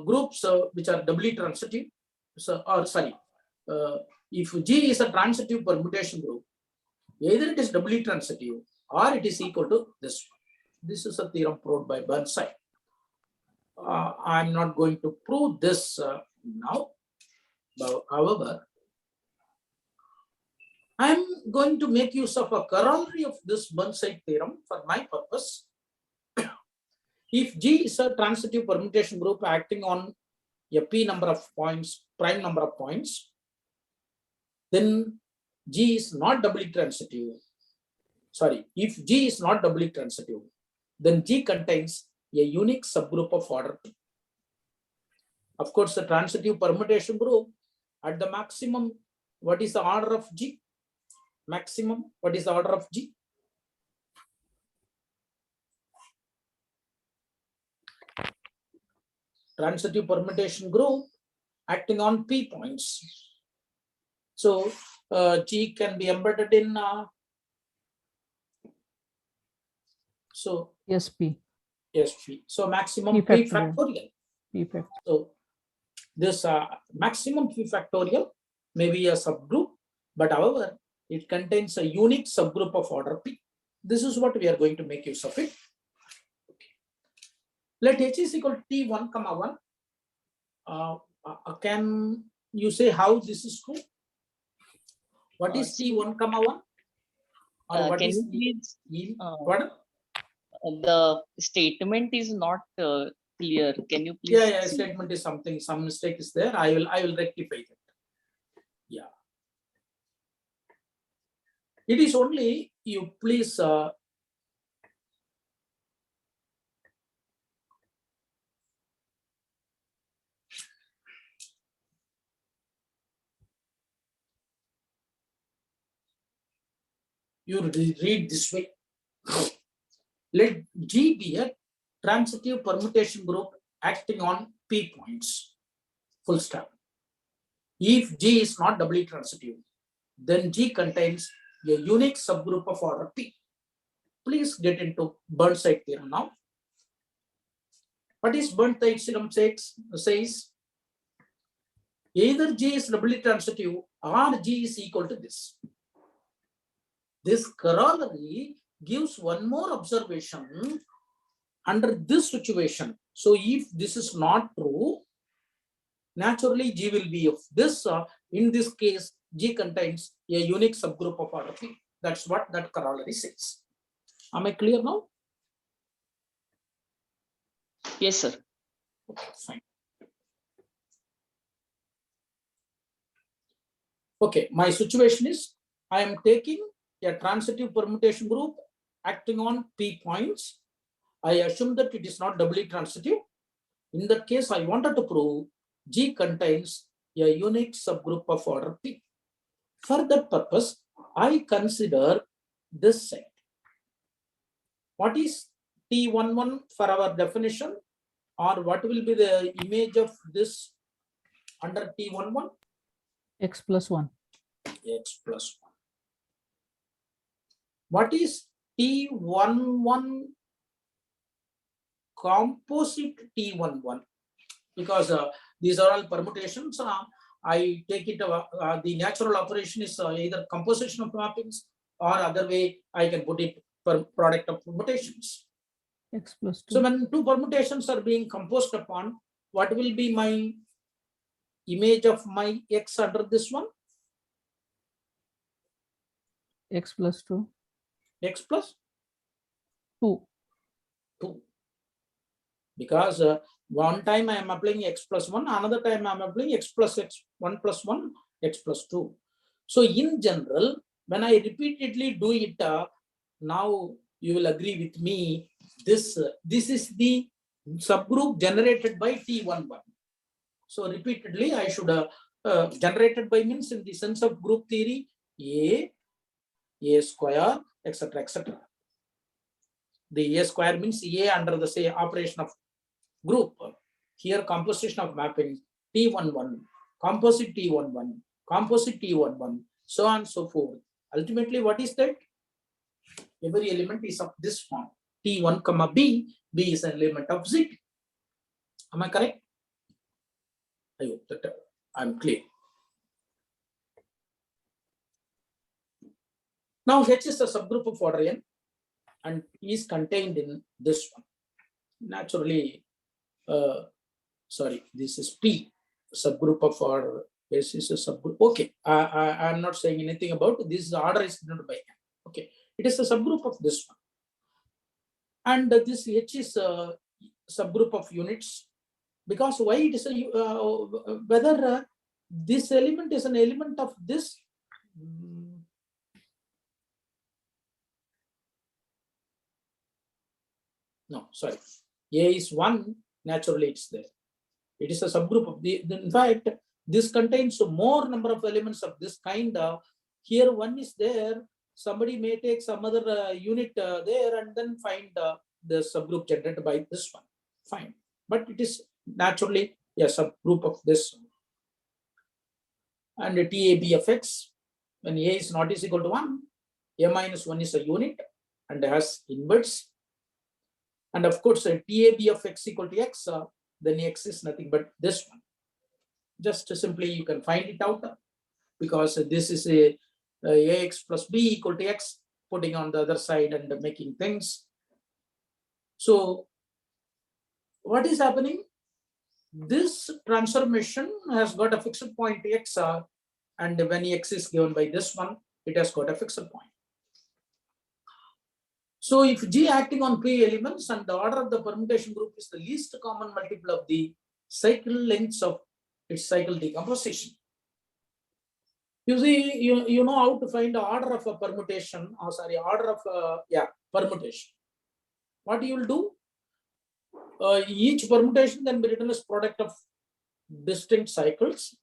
groups which are doubly transitive. So, if G is a transitive permutation group, either it is doubly transitive or it is equal to this one. This is a theorem proved by Burnside. I'm not going to prove this now. However, I'm going to make use of a corollary of this Burnside theorem for my purpose. If G is a transitive permutation group acting on a P number of points, prime number of points, then G is not doubly transitive. Sorry, if G is not doubly transitive, then G contains a unique subgroup of order P. Of course, the transitive permutation group at the maximum, what is the order of G? Maximum, what is the order of G? transitive permutation group acting on P points. So G can be embedded in so Yes, P. yes, P. So maximum P P factorial. factorial. P factorial. So this maximum P factorial may be a subgroup, but however, it contains a unique subgroup of order P. This is what we are going to make use of it. Okay. Let H is equal to T1, 1. Can you say how this is true? What is T1, 1? Or what Can is you please, yield? uh, the statement is not clear. Can you please? Yeah, see? statement is something, some mistake is there. I will rectify that. Yeah. It is only you please you read this way. Let G be a transitive permutation group acting on P points. Full stop. If G is not doubly transitive, then G contains a unique subgroup of order P. Please get into Burnside theorem now. What is Burnside theorem says? Either G is doubly transitive or G is equal to this. This corollary gives one more observation under this situation. So if this is not true, naturally G will be of this. In this case, G contains a unique subgroup of order P. That's what that corollary says. Am I clear now? Yes, sir. Okay, fine. Okay, my situation is I am taking a transitive permutation group acting on P points. I assume that it is not doubly transitive. In that case, I wanted to prove G contains a unique subgroup of order P. For that purpose, I consider this set. What is T11 for our definition, or what will be the image of this under T11? X plus 1. X plus 1. What is T11 composite T11? Because these are all permutations. I take it the natural operation is either composition of mappings, or other way I can put it per product of permutations. X plus 2. So when two permutations are being composed upon, what will be my image of my X under this one? X plus 2. X plus 2. 2. Because one time I am applying X plus 1, another time I am applying X plus X, 1 plus 1, X plus 2. So in general, when I repeatedly do it, now you will agree with me, this is the subgroup generated by T11. So repeatedly I should generated by means in the sense of group theory, A square, etc., etc. The A square means A under the say operation of group. Here composition of mapping T11, composite T11, composite T11, so on and so forth. Ultimately, what is that? Every element is of this form. T1 comma B, B is an element of Z. Am I correct? I hope that I'm clear. Now H is a subgroup of order N and is contained in this one. Naturally, sorry, this is P, subgroup of order. S is a subgroup. Okay, I'm not saying anything about this. Order is denoted by N. Okay, it is a subgroup of this one. And this H is a subgroup of units. Because why it is a whether this element is an element of this. No, sorry. A is 1, naturally it's there. It is a subgroup of the, in fact, this contains more number of elements of this kind. Here 1 is there. Somebody may take some other unit there and then find the subgroup generated by this one. Fine. But it is naturally a subgroup of this. And TAB of x, when A is not is equal to 1, A minus 1 is a unit and has inverse. And of course, a TAB of x equal to x, then x is nothing but this one. Just simply you can find it out because this is a ax plus b equal to x, putting on the other side and making things. So what is happening? This transformation has got a fixed point x, and when x is given by this one, it has got a fixed point. So if G acting on P elements and the order of the permutation group is the least common multiple of the cycle lengths of its cycle decomposition. You see, you know how to find the order of a permutation, or sorry, order of permutation. What you will do? Each permutation can be written as product of distinct cycles.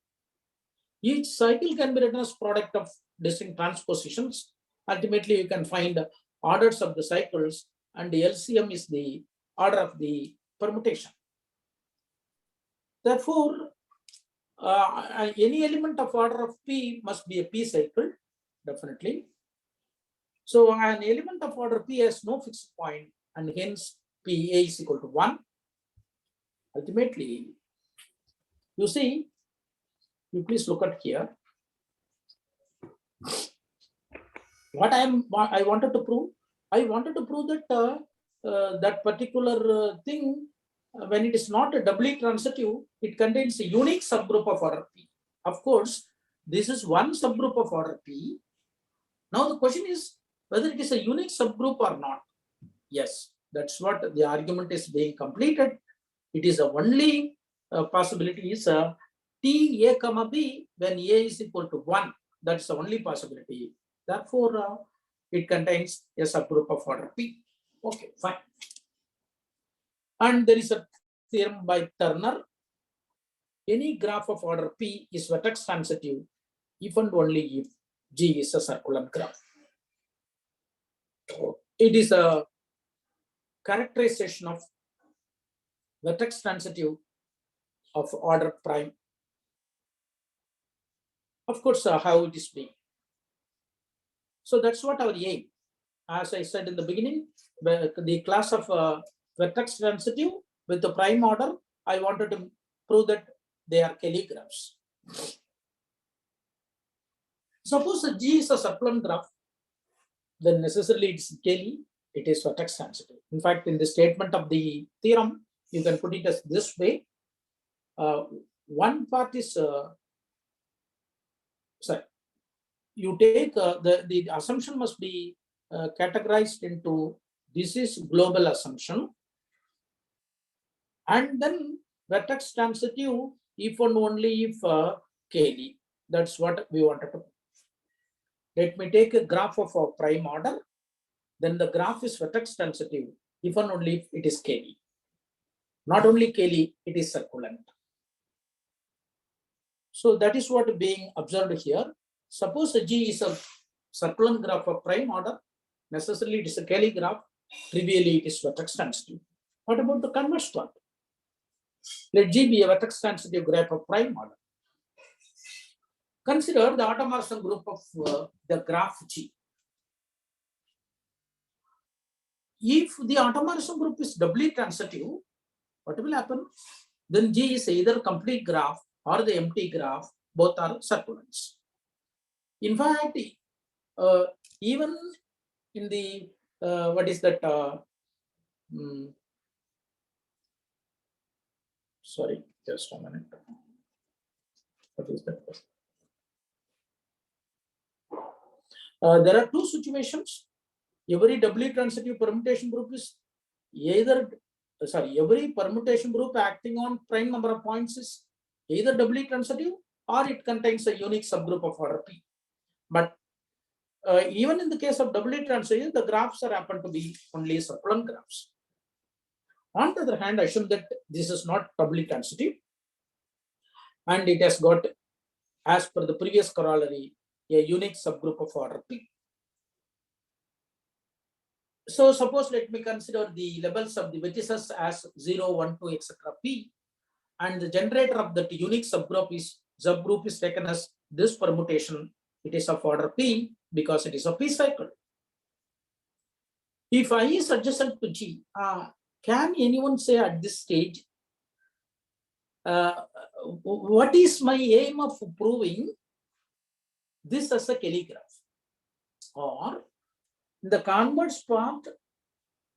Each cycle can be written as product of distinct transpositions. Ultimately, you can find orders of the cycles, and the LCM is the order of the permutation. Therefore, any element of order of P must be a P cycle, definitely. So an element of order P has no fixed point, and hence PA is equal to 1. Ultimately, you see, you please look at here. What I wanted to prove? I wanted to prove that that particular thing, when it is not a doubly transitive, it contains a unique subgroup of order P. Of course, this is one subgroup of order P. Now the question is whether it is a unique subgroup or not. Yes, that's what the argument is being completed. It is the only possibility is T A comma B when A is equal to 1. That's the only possibility. Therefore, it contains a subgroup of order P. Okay, fine. And there is a theorem by Turner. Any graph of order P is vertex transitive if and only if G is a circular graph. It is a characterization of vertex transitive of order prime. Of course, how it is being. So that's what our aim. As I said in the beginning, the class of vertex transitive with the prime order, I wanted to prove that they are Cayley graphs. Suppose that G is a circular graph, then necessarily it's Cayley, it is vertex transitive. In fact, in the statement of the theorem, you can put it as this way. One part is, sorry, you take the assumption must be categorized into this is global assumption, and then vertex transitive if and only if Cayley. That's what we wanted to. Let me take a graph of a prime order, then the graph is vertex transitive if and only if it is Cayley. Not only Cayley, it is circulant. So that is what being observed here. Suppose G is a circulant graph of prime order, necessarily it is a Cayley graph, trivially it is vertex transitive. What about the converse part? Let G be a vertex transitive graph of prime order. Consider the automorphism group of the graph G. If the automorphism group is doubly transitive, what will happen? Then G is either complete graph or the empty graph, both are circulants. In fact, even in the, what is that? Sorry, just a minute. What is that? There are two situations. Every doubly transitive permutation group is either, every permutation group acting on prime number of points is either doubly transitive or it contains a unique subgroup of order P. But even in the case of doubly transitive, the graphs are happen to be only circulant graphs. On the other hand, I assume that this is not doubly transitive and it has got, as per the previous corollary, a unique subgroup of order P. So suppose let me consider the levels of the vertices as 0, 1, 2, etc. P. and the generator of that unique subgroup is taken as this permutation. It is of order P because it is a P cycle. If I is adjacent to G, can anyone say at this stage, what is my aim of proving this as a Kelly graph? Or in the converse part,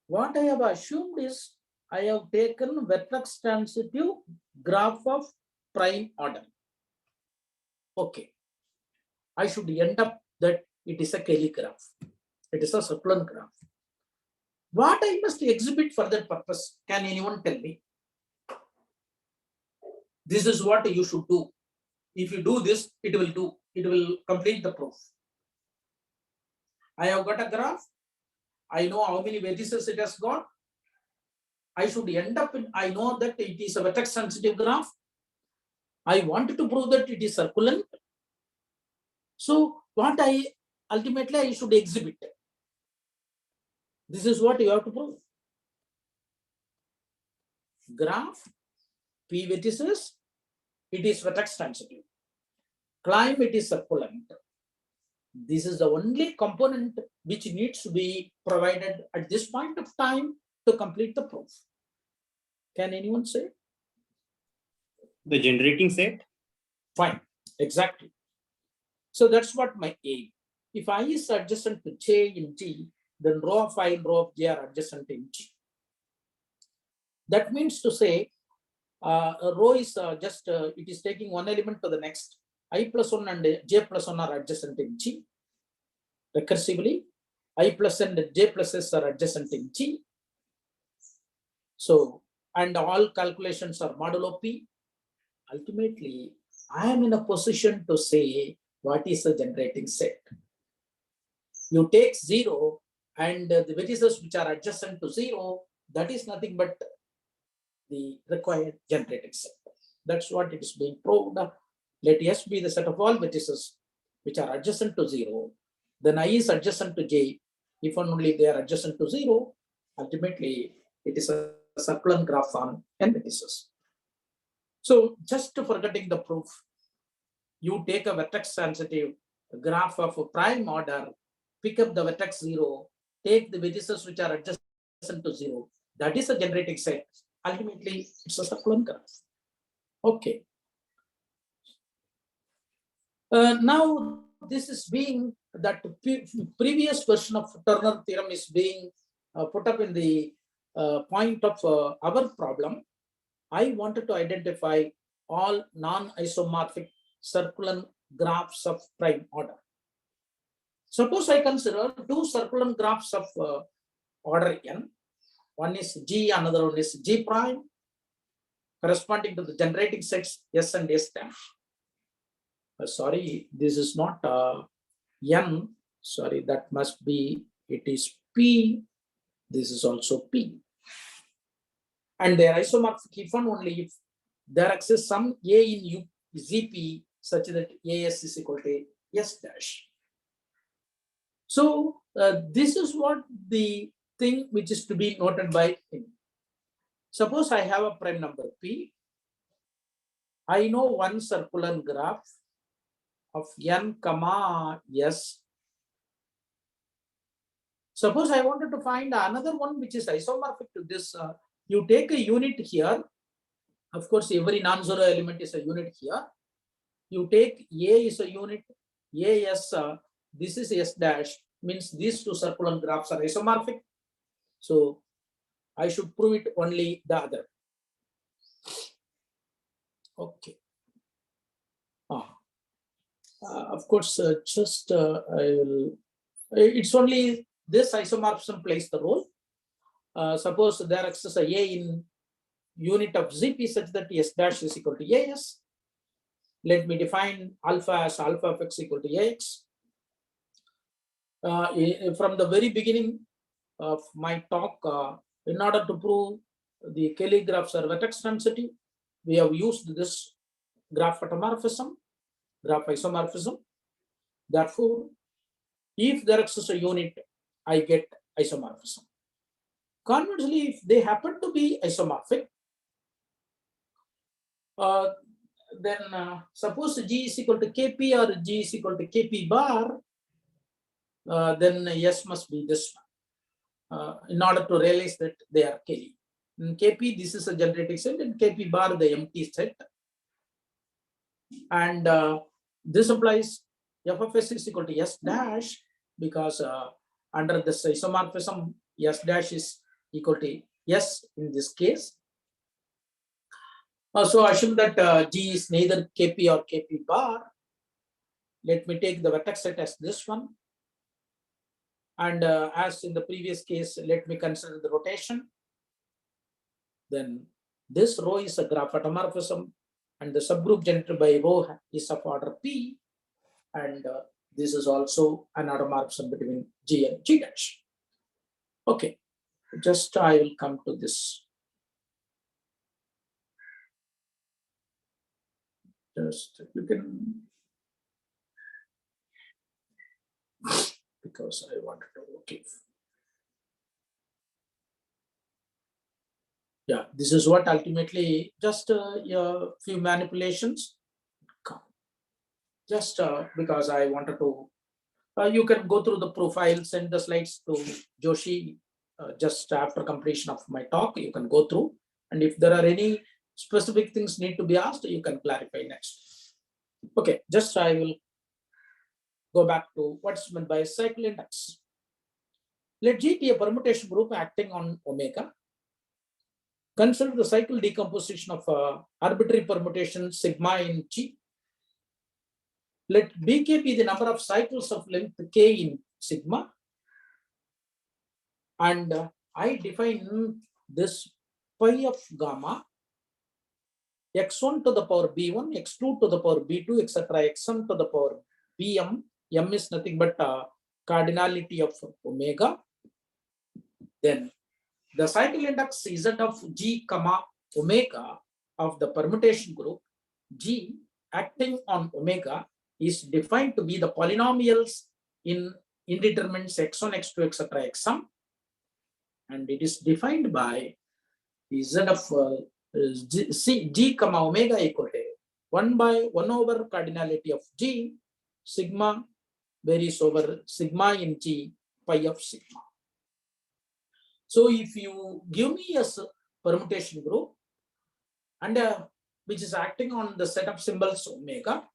what I have assumed is I have taken vertex transitive graph of prime order. Okay. I should end up that it is a Kelly graph. It is a circular graph. What I must exhibit for that purpose, can anyone tell me? This is what you should do. If you do this, it will complete the proof. I have got a graph. I know how many vertices it has got. I should end up in, I know that it is a vertex sensitive graph. I wanted to prove that it is circulant. So what ultimately I should exhibit. This is what you have to prove. Graph, P vertices, it is vertex sensitive. Climb, it is circulant. This is the only component which needs to be provided at this point of time to complete the proof. Can anyone say? The generating set? Fine, exactly. So that's what my aim. If I is adjacent to J in G, then rho of I and rho of J are adjacent in G. That means to say, rho is it is taking one element to the next. I plus 1 and J plus 1 are adjacent in G. Recursively, I plus and J plus S are adjacent in G. So, and all calculations are modulo P. Ultimately, I am in a position to say what is the generating set. You take 0 and the vertices which are adjacent to 0, that is nothing but the required generating set. That's what it is being proved. Let S be the set of all vertices which are adjacent to 0. Then I is adjacent to J. If and only they are adjacent to 0, ultimately it is a circular graph on n vertices. So just forgetting the proof, you take a vertex sensitive graph of a prime order, pick up the vertex 0, take the vertices which are adjacent to 0. That is a generating set. Ultimately, it's a circular graph. Okay. Now, this is being that previous version of Turner theorem is being put up in the point of our problem. I wanted to identify all non-isomorphic circular graphs of prime order. Suppose I consider two circular graphs of order n. One is G, another one is G prime, corresponding to the generating sets S and S dash. Sorry, this is not n. Sorry, that must be, it is P. This is also P. And they are isomorphic if and only if there exists some A in U, ZP such that AS is equal to S dash. So this is what the thing which is to be noted by him. Suppose I have a prime number P. I know one circular graph of n comma S. Suppose I wanted to find another one which is isomorphic to this. You take a unit here. Of course, every non-zero element is a unit here. You take A is a unit, AS, this is S dash, means these two circular graphs are isomorphic. So I should prove it only the other. Okay. Of course, I will. It's only this isomorphism plays the role. Suppose there exists a in unit of ZP such that S dash is equal to AS. Let me define alpha as alpha of x equal to AX. From the very beginning of my talk, in order to prove the Kelly graphs are vertex sensitive, we have used this graph automorphism, graph isomorphism. Therefore, if there exists a unit, I get isomorphism. Conversely, if they happen to be isomorphic, then suppose G is equal to Kp or G is equal to Kp bar, then S must be this one in order to realize that they are Kelly. In Kp, this is a generating set, and Kp bar the empty set. And this implies f of s is equal to s dash, because under this isomorphism, s dash is equal to s in this case. So assume that G is neither Kp or Kp bar. Let me take the vertex set as this one. And as in the previous case, let me consider the rotation. Then this rho is a graph automorphism, and the subgroup generated by rho is of order P. And this is also an automorphism between G and G dash. Okay, just I will come to this. Just you can, because I wanted to, okay. Yeah, this is what ultimately just a few manipulations. Just because I wanted to, you can go through the profile, send the slides to Joshi just after completion of my talk. You can go through, and if there are any specific things need to be asked, you can clarify next. Okay, just I will go back to what's meant by cycle index. Let G be a permutation group acting on omega. Consider the cycle decomposition of arbitrary permutation sigma in G. Let Bk be the number of cycles of length k in sigma. And I define this pi of gamma x1 to the power b1, x2 to the power b2, etc., xm to the power bm. M is nothing but cardinality of omega. Then the cycle index Z of G comma omega of the permutation group G acting on omega is defined to be the polynomials in indeterminates x1, x2, etc., xm, and it is defined by Z of G comma omega equal to 1 over cardinality of G, sigma varies over sigma in G, pi of sigma. So if you give me a permutation group and which is acting on the set of symbols omega,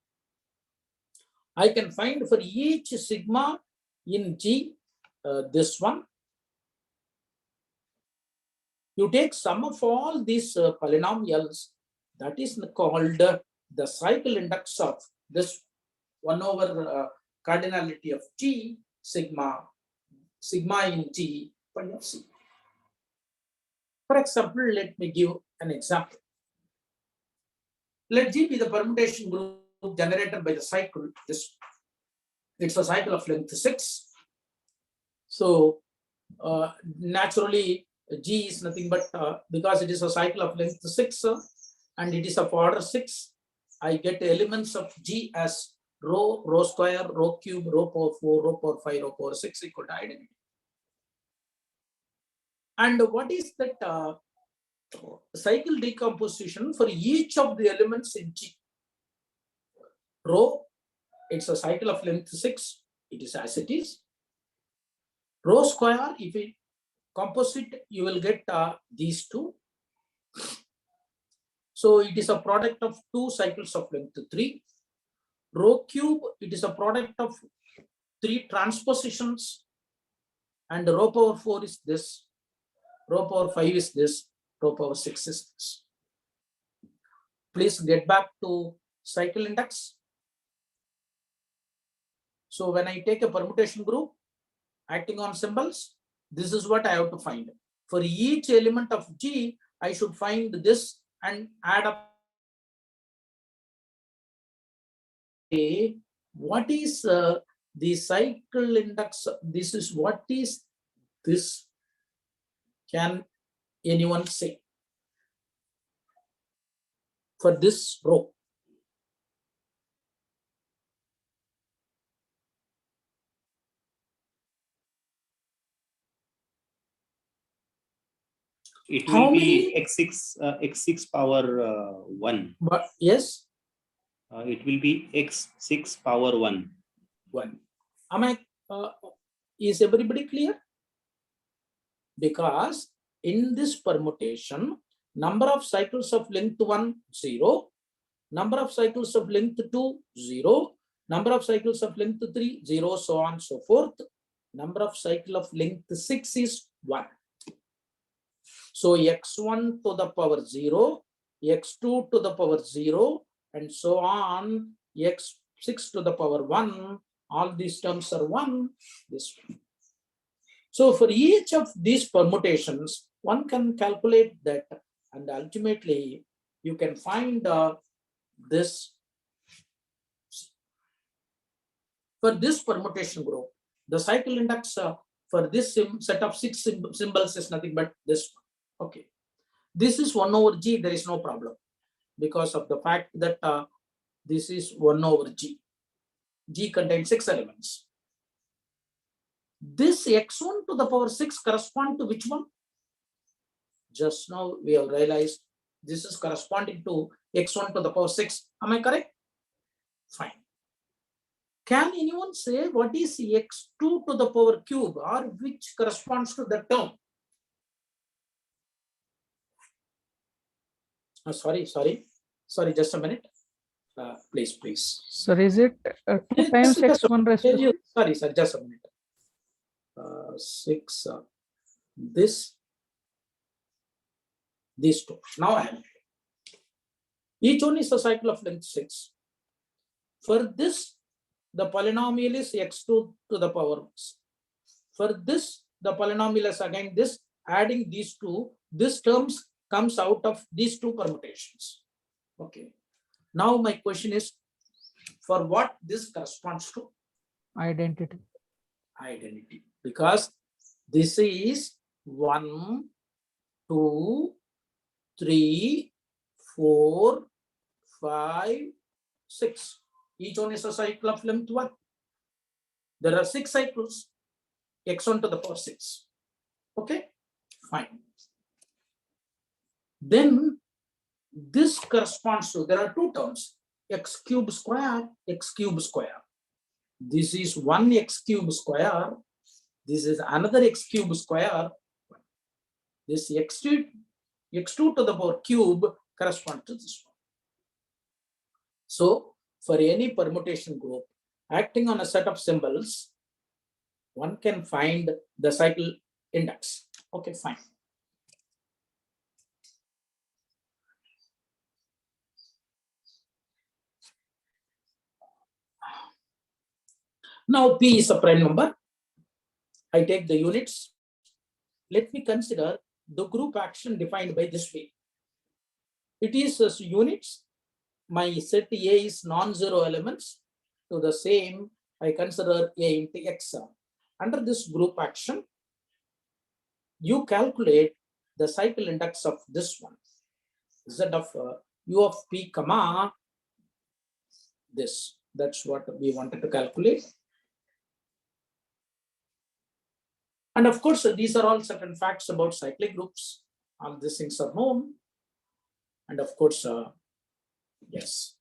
I can find for each sigma in G, this one. You take sum of all these polynomials, that is called the cycle index of this 1 over cardinality of G, sigma in G, pi of sigma. For example, let me give an example. Let G be the permutation group generated by the cycle. It's a cycle of length 6. So naturally, G is nothing but because it is a cycle of length 6 and it is of order 6, I get elements of G as rho, rho square, rho cube, rho power 4, rho power 5, rho power 6 equal to identity. And what is that cycle decomposition for each of the elements in G? Rho, it's a cycle of length 6, it is as it is. Rho square, if we composite, you will get these two. So it is a product of 2 cycles of length 3. Rho cube, it is a product of 3 transpositions, and rho power 4 is this, rho power 5 is this, rho power 6 is this. Please get back to cycle index. So when I take a permutation group acting on symbols, this is what I have to find. For each element of G, I should find this and add up. What is the cycle index? This is what is this? Can anyone say? For this row. It How will be many- x6 power 1. But yes, It will be x6 power 1. 1. Am I? Is everybody clear? Because in this permutation, number of cycles of length 1, 0, number of cycles of length 2, 0, number of cycles of length 3, 0, so on so forth. Number of cycle of length 6 is 1. So x1 to the power 0, x2 to the power 0, and so on, x6 to the power 1, all these terms are 1, this one. So for each of these permutations, one can calculate that, and ultimately you can find this. For this permutation group, the cycle index for this set of 6 symbols is nothing but this one. Okay, this is 1 over G, there is no problem because of the fact that this is 1 over G. G contains 6 elements. This x1 to the power 6 correspond to which one? Just now we have realized this is corresponding to x1 to the power 6. Am I correct? Fine. Can anyone say what is x2 to the power cube, or which corresponds to the term? Oh, sorry, just a minute. Please. Sir, is it 2 times x1 raised to 6? Sorry, just a minute. 6, these two. Now I am. Each one is a cycle of length 6. For this, the polynomial is x2 to the power 6. For this, the polynomial is again this, adding these two, this terms comes out of these two permutations. Okay. Now my question is, for what this corresponds to? Identity. Identity. Because this is 1, 2, 3, 4, 5, 6. Each one is a cycle of length 1. There are 6 cycles, x1 to the power 6. Okay, fine. Then this corresponds to, there are 2 terms, x cube square, x cube square. This is 1 x cube square. This is another x cube square. This x2 to the power cube corresponds to this one. So for any permutation group acting on a set of symbols, one can find the cycle index. Okay, fine. Now P is a prime number. I take the units. Let me consider the group action defined by this way. It is as units. My set A is non-zero elements. To the same, I consider A into X. Under this group action, you calculate the cycle index of this one. Z of U of P comma this. That's what we wanted to calculate. And of course, these are all certain facts about cyclic groups. All these things are known. And of course, yes.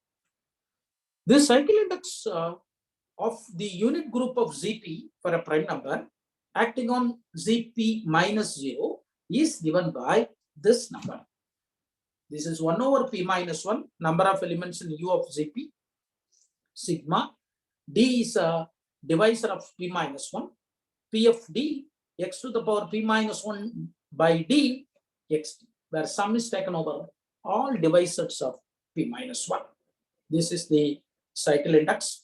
This cycle index of the unit group of ZP for a prime number acting on ZP minus 0 is given by this number. This is 1 over P minus 1, number of elements in U of ZP, sigma. D is a divisor of P minus 1. P of D, x to the power P minus 1 by D, xt, where sum is taken over all divisors of P minus 1. This is the cycle index.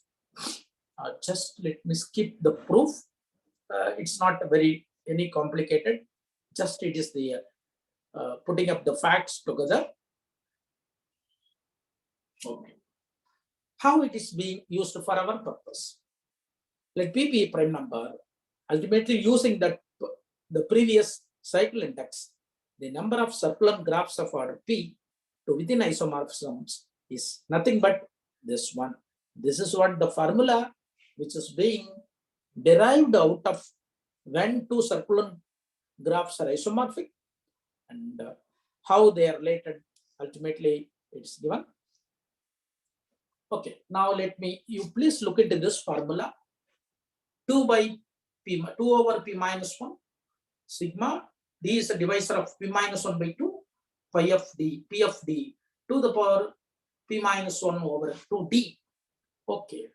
Just let me skip the proof. It's not very any complicated. Just it is the putting up the facts together. Okay. How it is being used for our purpose? Let P be a prime number. Ultimately, using that the previous cycle index, the number of circular graphs of order P to within isomorphisms is nothing but this one. This is what the formula which is being derived out of when two circular graphs are isomorphic and how they are related. Ultimately, it's given. Okay, now you please look into this formula. 2 over p minus 1 sigma d is a divisor of p minus 1 by 2 pi of d p of d to the power p minus 1 over 2d. Okay.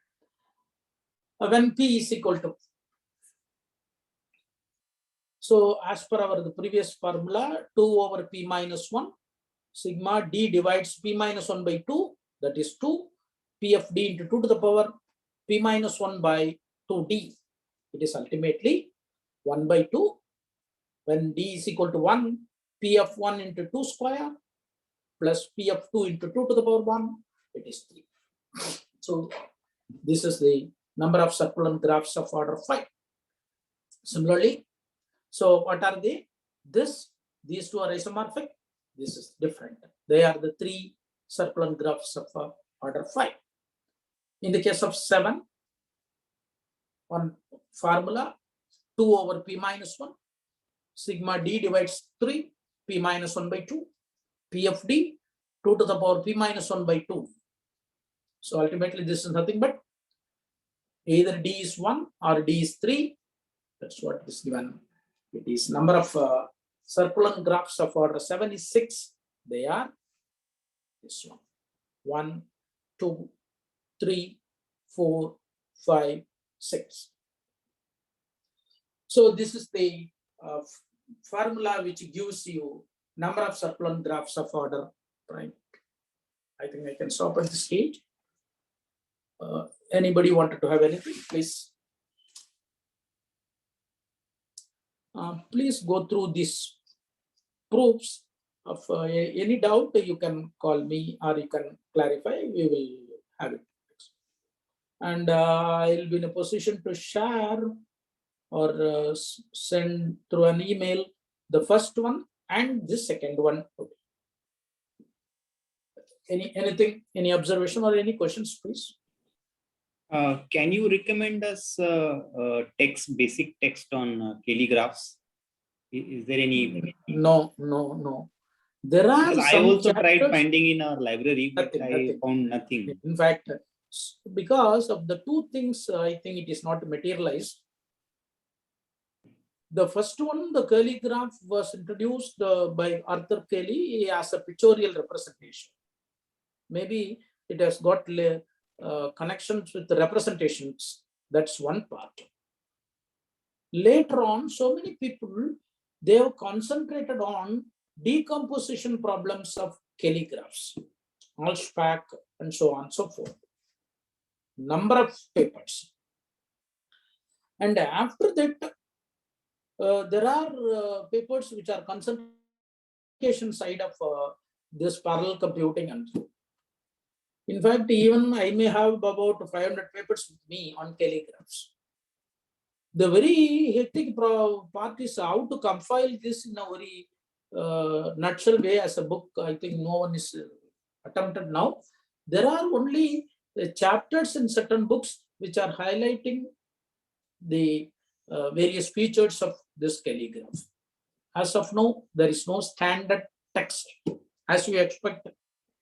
When p is equal to, so as per the previous formula, 2 over p minus 1 sigma d divides p minus 1 by 2, that is 2 p of d into 2 to the power p minus 1 by 2d. It is ultimately 1 by 2. When d is equal to 1, p of 1 into 2 square plus p of 2 into 2 to the power 1, it is 3. So this is the number of circular graphs of order 5. Similarly, so what are they? These two are isomorphic. This is different. They are the 3 circular graphs of order 5. In the case of 7, on formula 2 over p minus 1, sigma d divides 3, p minus 1 by 2, p of d, 2 to the power p minus 1 by 2. So ultimately this is nothing but either d is 1 or d is 3. That's what is given. It is number of circular graphs of order 7 is 6. They are this one. 1, 2, 3, 4, 5, 6. So this is the formula which gives you number of circular graphs of order prime. I think I can stop at this stage. Anybody wanted to have anything, please? Please go through these proofs. Of any doubt, you can call me or you can clarify. We will have it. And I'll be in a position to share or send through an email the first one and the second one. Anything, any observation or any questions, please? Can you recommend us basic text on calligraphs? Is there any? No. There are Well, I some also chapters, tried finding in our library, but nothing. found nothing. In fact, because of the two things, I think it is not materialized. The first one, the calligraph, was introduced by Arthur Kelly as a pictorial representation. Maybe it has got connections with the representations. That's one part. Later on, so many people, they have concentrated on decomposition problems of calligraphs, Allspack, and so on and so forth. Number of papers. And after that, there are papers which are concentration side of this parallel computing and so. In fact, even I may have about 500 papers with me on calligraphs. The very hectic part is how to compile this in a very nutshell way as a book. I think no one is attempted now. There are only chapters in certain books which are highlighting the various features of this calligraph. As of now, there is no standard text as you expect,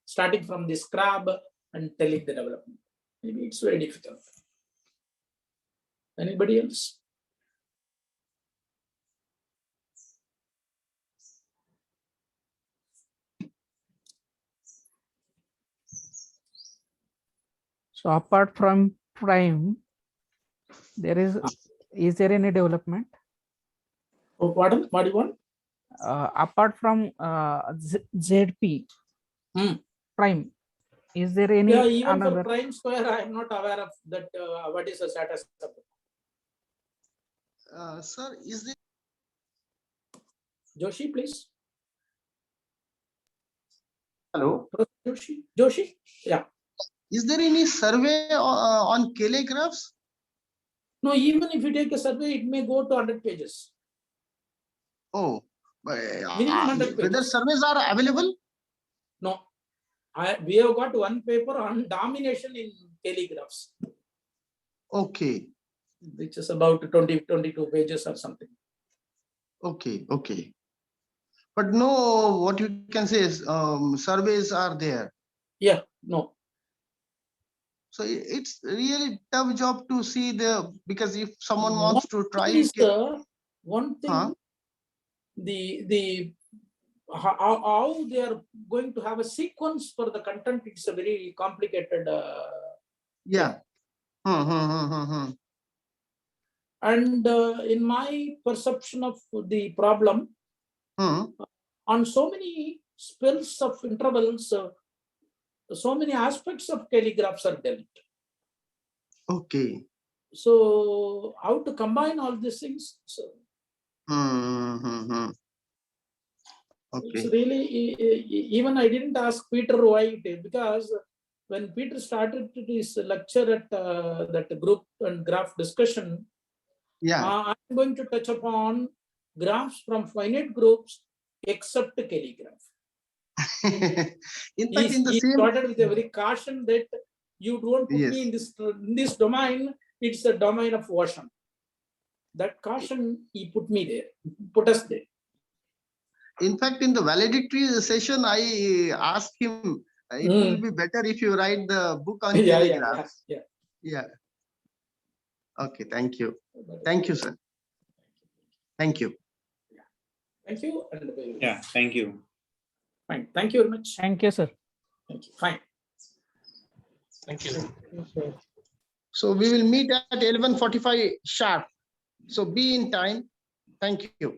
starting from the Scrab and telling the development. Maybe it's very difficult. Anybody else? So apart from prime, there is there any development? Oh, pardon? What do you want? Apart from ZP prime, is there any Yeah, even another? for prime square, I am not aware of that. What is the status of it? Sir, is there Joshi, please. Hello. Joshi, yeah. is there any survey on calligraphs? No, even if you take a survey, it may go to 100 pages. Oh, Minimum 100 whether pages. surveys are available? No, we have got one paper on domination in calligraphs. Okay, Which is about 22 pages or something. okay. but no, what you can say is surveys are there. Yeah, no. So it's really tough job to see because if someone One wants to try thing is it, one thing, Huh? how they are going to have a sequence for the content, it's a very complicated. yeah. And in my perception of the problem, on so many spells of intervals, so many aspects of calligraphs are dealt. Okay. So how to combine all these things? So it's Okay. really, even I didn't ask Peter why it is, because when Peter started his lecture at that group and graph discussion, Yeah. I'm going to touch upon graphs from finite groups except calligraph. In fact, in the He same. started with a very caution that you don't put Yes. me in this domain, it's a domain of ocean. That caution he put us there. In fact, in the valedictory session, I asked him, it will be better if you write the book on calligraphs. Yeah. Okay. Thank you. Thank you, sir. Thank you. Thank you. And Yeah, thank you. fine. Thank you very much. Thank you, sir. Thank you. Fine. Thank you. So we will meet at 11:45 sharp. So be in time. Thank you.